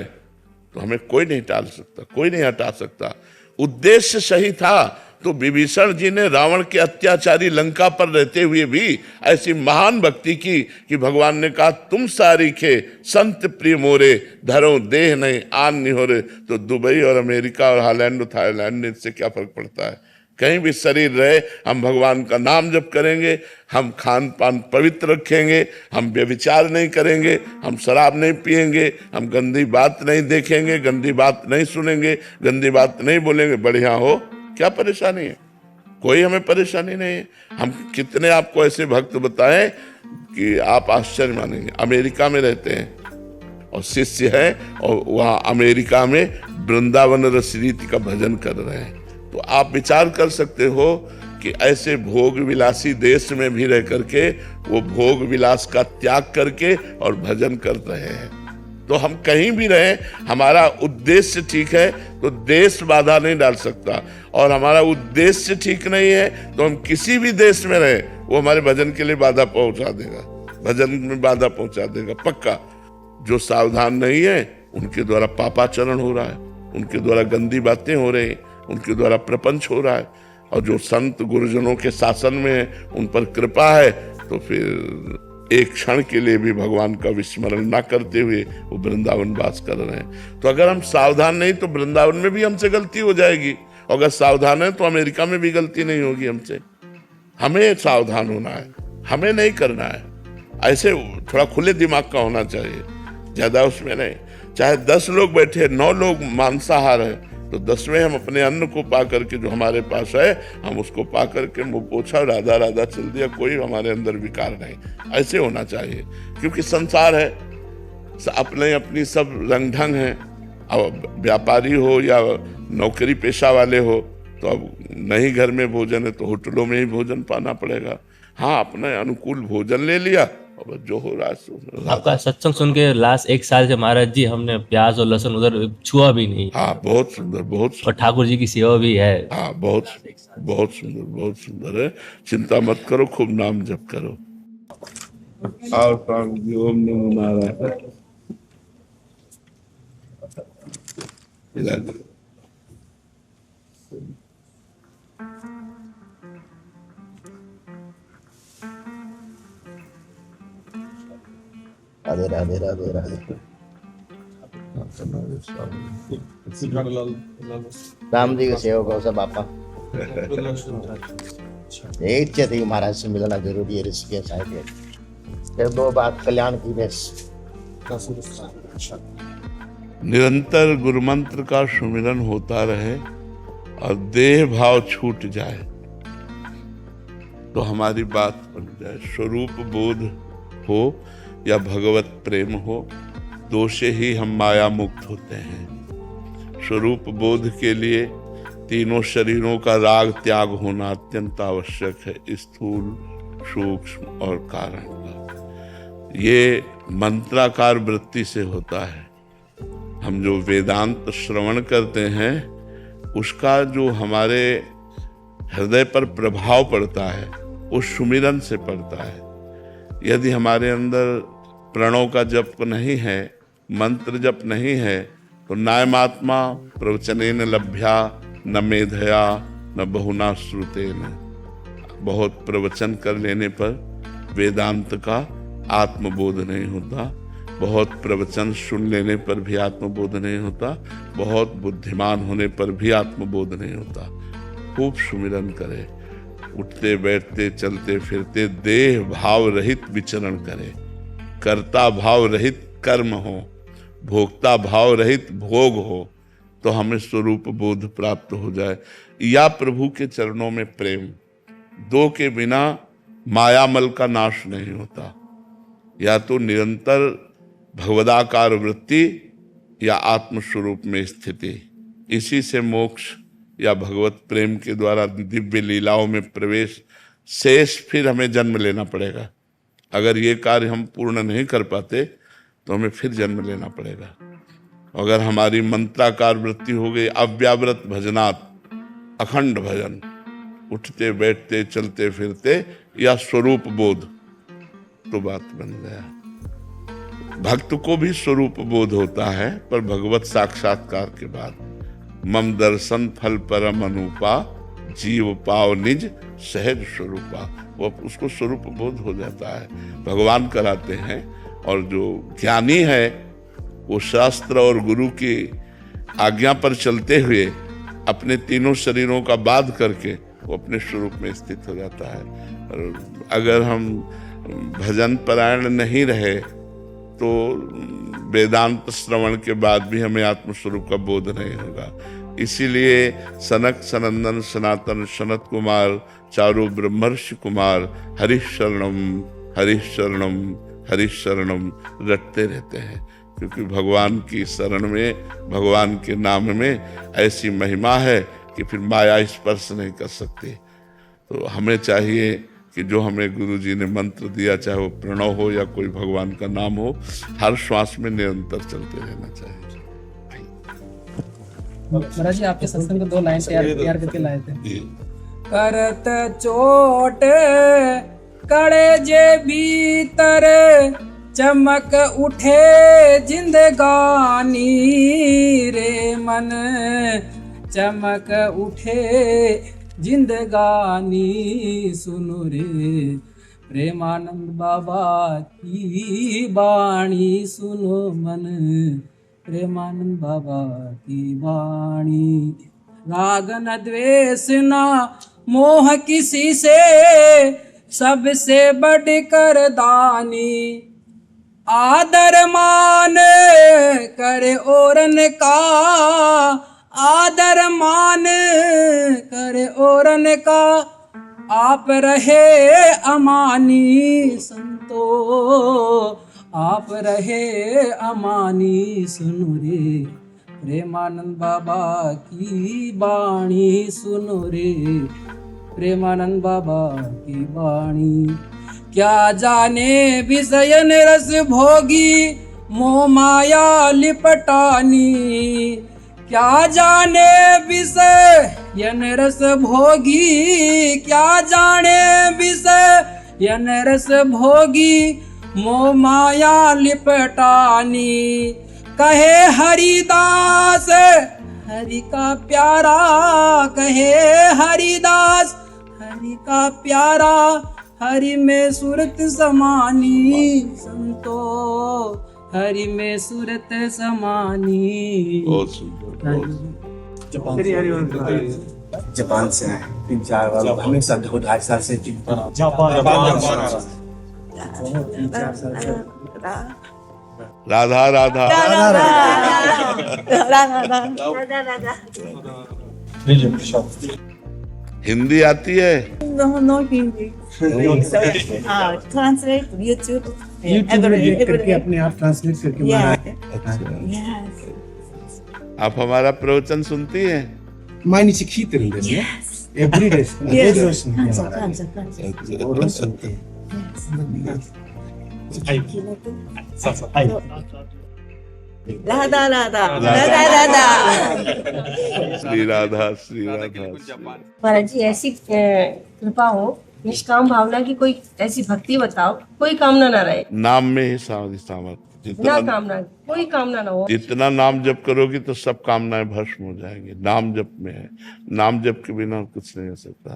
तो हमें कोई नहीं टाल सकता, कोई नहीं हटा सकता। उद्देश्य सही था तो विभीषण जी ने रावण के अत्याचारी लंका पर रहते हुए भी ऐसी महान भक्ति की कि भगवान ने कहा तुम सारीखे संत प्रिय मोरे, धरो देह नहीं आन निहोरे। तो दुबई और अमेरिका और हॉलैंड और थाईलैंड, इससे क्या फर्क पड़ता है? कहीं भी शरीर रहे, हम भगवान का नाम जप करेंगे, हम खान पान पवित्र रखेंगे, हम व्यभिचार नहीं करेंगे, हम शराब नहीं पिएंगे, हम गंदी बात नहीं देखेंगे, गंदी बात नहीं सुनेंगे, गंदी बात नहीं बोलेंगे। बढ़िया हो, क्या परेशानी है? कोई हमें परेशानी नहीं है। हम कितने आपको ऐसे भक्त बताएं कि आप आश्चर्य मानेंगे। अमेरिका में रहते हैं और शिष्य है, और वहाँ अमेरिका में वृंदावन रस रीति का भजन कर रहे हैं। तो आप विचार कर सकते हो कि ऐसे भोग विलासी देश में भी रह करके वो भोग विलास का त्याग करके और भजन कर रहे हैं। तो हम कहीं भी रहें, हमारा उद्देश्य ठीक है तो देश बाधा नहीं डाल सकता, और हमारा उद्देश्य ठीक नहीं है तो हम किसी भी देश में रहें, वो हमारे भजन के लिए बाधा पहुंचा देगा, भजन में बाधा पहुंचा देगा पक्का। जो सावधान नहीं है उनके द्वारा पापाचरण हो रहा है, उनके द्वारा गंदी बातें हो रही, उनके द्वारा प्रपंच हो रहा है। और जो संत गुरुजनों के शासन में है, उन पर कृपा है, तो फिर एक क्षण के लिए भी भगवान का विस्मरण ना करते हुए वो वृंदावन वास कर रहे हैं। तो अगर हम सावधान नहीं तो वृंदावन में भी हमसे गलती हो जाएगी, और अगर सावधान है तो अमेरिका में भी गलती नहीं होगी हमसे। हमें सावधान होना है, हमें नहीं करना है। ऐसे थोड़ा खुले दिमाग का होना चाहिए, ज्यादा उसमें नहीं। चाहे 10 लोग बैठे, 9 लोग मांसाहार है, तो 10वें हम अपने अन्न को पा करके, जो हमारे पास है हम उसको पा करके मुंह पोछा, राधा राधा चल दिया, कोई हमारे अंदर विकार नहीं। ऐसे होना चाहिए, क्योंकि संसार है, अपने अपनी सब रंग ढंग है। अब व्यापारी हो या नौकरी पेशा वाले हो, तो अब नहीं घर में भोजन है तो होटलों में ही भोजन पाना पड़ेगा। हाँ, अपने अनुकूल भोजन ले लिया और जो हो रहा है। आपका सत्संग सुन के लास्ट 1 साल से महाराज जी हमने प्याज और लहसुन उधर छुआ भी नहीं। हाँ, बहुत सुंदर, बहुत सुंदर। और ठाकुर जी की सेवा भी है। हाँ, बहुत बहुत सुंदर, बहुत सुंदर है। चिंता मत करो, खूब नाम जप करो। और स्वामी जी, ओम नमो नारायण। राधे राधे राधे राधे। राम जी के सेवक हो सब आपका। यही इच्छा थी महाराज से मिलना जरूरी है ऋषिकेश आए थे। फिर 2 बात कल्याण की बेस। निरंतर गुरु मंत्र का सुमिरन होता रहे और देह भाव छूट जाए तो हमारी बात बन जाए। स्वरूप बोध हो या भगवत प्रेम हो, दो से ही हम माया मुक्त होते हैं। स्वरूप बोध के लिए तीनों शरीरों का राग त्याग होना अत्यंत आवश्यक है, स्थूल, सूक्ष्म और कारण का। ये मंत्राकार वृत्ति से होता है। हम जो वेदांत श्रवण करते हैं उसका जो हमारे हृदय पर प्रभाव पड़ता है वो सुमिरन से पड़ता है। यदि हमारे अंदर प्रणव का जप नहीं है, मंत्र जप नहीं है, तो नायमात्मा प्रवचनेन लभ्या न मेधया न बहुना श्रुतेन। बहुत प्रवचन कर लेने पर वेदांत का आत्मबोध नहीं होता, बहुत प्रवचन सुन लेने पर भी आत्मबोध नहीं होता, बहुत बुद्धिमान होने पर भी आत्मबोध नहीं होता। खूब सुमिरन करे, उठते बैठते चलते फिरते देह भाव रहित विचरण करे, कर्ता भाव रहित कर्म हो, भोक्ता भाव रहित भोग हो, तो हमें स्वरूप बोध प्राप्त हो जाए। या प्रभु के चरणों में प्रेम, दो के बिना मायामल का नाश नहीं होता। या तो निरंतर भगवदाकार वृत्ति या आत्मस्वरूप में स्थिति, इसी से मोक्ष या भगवत प्रेम के द्वारा दिव्य लीलाओं में प्रवेश। शेष फिर हमें जन्म लेना पड़ेगा। अगर ये कार्य हम पूर्ण नहीं कर पाते तो हमें फिर जन्म लेना पड़ेगा। अगर हमारी मंत्राकार वृत्ति हो गई, अव्याव्रत भजनात्, अखंड भजन, उठते बैठते चलते फिरते या स्वरूप बोध, तो बात बन गया। भक्त को भी स्वरूप बोध होता है, पर भगवत साक्षात्कार के बाद। मम दर्शन फल परम अनुपा, जीव पाव निज सहज स्वरूपा। वो उसको स्वरूप बोध हो जाता है, भगवान कराते हैं। और जो ज्ञानी है वो शास्त्र और गुरु की आज्ञा पर चलते हुए अपने तीनों शरीरों का बाध करके वो अपने स्वरूप में स्थित हो जाता है। और अगर हम भजन परायण नहीं रहे तो वेदांत श्रवण के बाद भी हमें आत्मस्वरूप का बोध नहीं होगा। इसीलिए सनक सनंदन सनातन सनत कुमार चारु ब्रह्मर्षि कुमार हरिः शरणम हरिः शरणम हरिः शरणम रटते रहते हैं, क्योंकि भगवान की शरण में, भगवान के नाम में ऐसी महिमा है कि फिर माया स्पर्श नहीं कर सकती। तो हमें चाहिए कि जो हमें गुरु जी ने मंत्र दिया, चाहे वो प्रणव हो या कोई भगवान का नाम हो, हर श्वास में निरंतर चलते रहना चाहिए। महाराज जी आपके सत्संग में 2 लाइन तैयार करके लाए थे। करत चोट कड़े जे भीतर, चमक उठे जिंदगानी रे मन, चमक उठे जिंदगानी सुनो रे, प्रेमानंद बाबा की बाणी सुनो मन, प्रेमानंद बाबा की बाणी। राग न द्वेष न मोह किसी से, सबसे बढ़कर दानी। आदर मान करे औरन का, आदर मान करे औरन का, आप रहे अमानी संतो, आप रहे अमानी सुनो रे, प्रेमानंद बाबा की बाणी सुनो रे, प्रेमानंद बाबा की बाणी। क्या जाने विषयन रस भोगी, मोह माया लिपटानी, क्या जाने विषयन रस भोगी, क्या जाने विषयन रस भोगी, मोह माया लिपटानी। कहे हरिदास हरि का प्यारा, कहे हरिदास हरि का प्यारा, हरि में सूरत समानी संतो, हरि में सूरत समानी। बहुत सुंदर, बहुत सुंदर। जापान से आए 3-4 बार, हमेशा 2-2.5 साल से राधा राधा हिंदी आती है? No Hindi. Translate YouTube. YouTube में देख करके अपने आप ट्रांसलेट करके Yes. आप हमारा प्रवचन सुनती हैं? मायने सीखी तरीके से एवरीडे Yes. रोज सुनते हैं Sometimes. रोज सुनते हैं। Radha, Radha, Radha, Radha. Shri Radha Shri Radha. महाराज जी ऐसी कृपा हो, निष्काम भावना की कोई ऐसी भक्ति बताओ, कोई कामना ना रहे, नाम में ही सामर्थ्य, ना जितना कामना, कोई कामना ना हो। जितना नाम जप करोगी तो सब कामनाएं भस्म हो जाएंगी। नाम जप में है, नाम जप के बिना कुछ नहीं हो सकता।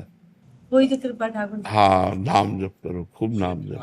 कोई तो कृपा ठाकुर। हाँ, नाम जप करो, खूब नाम जप।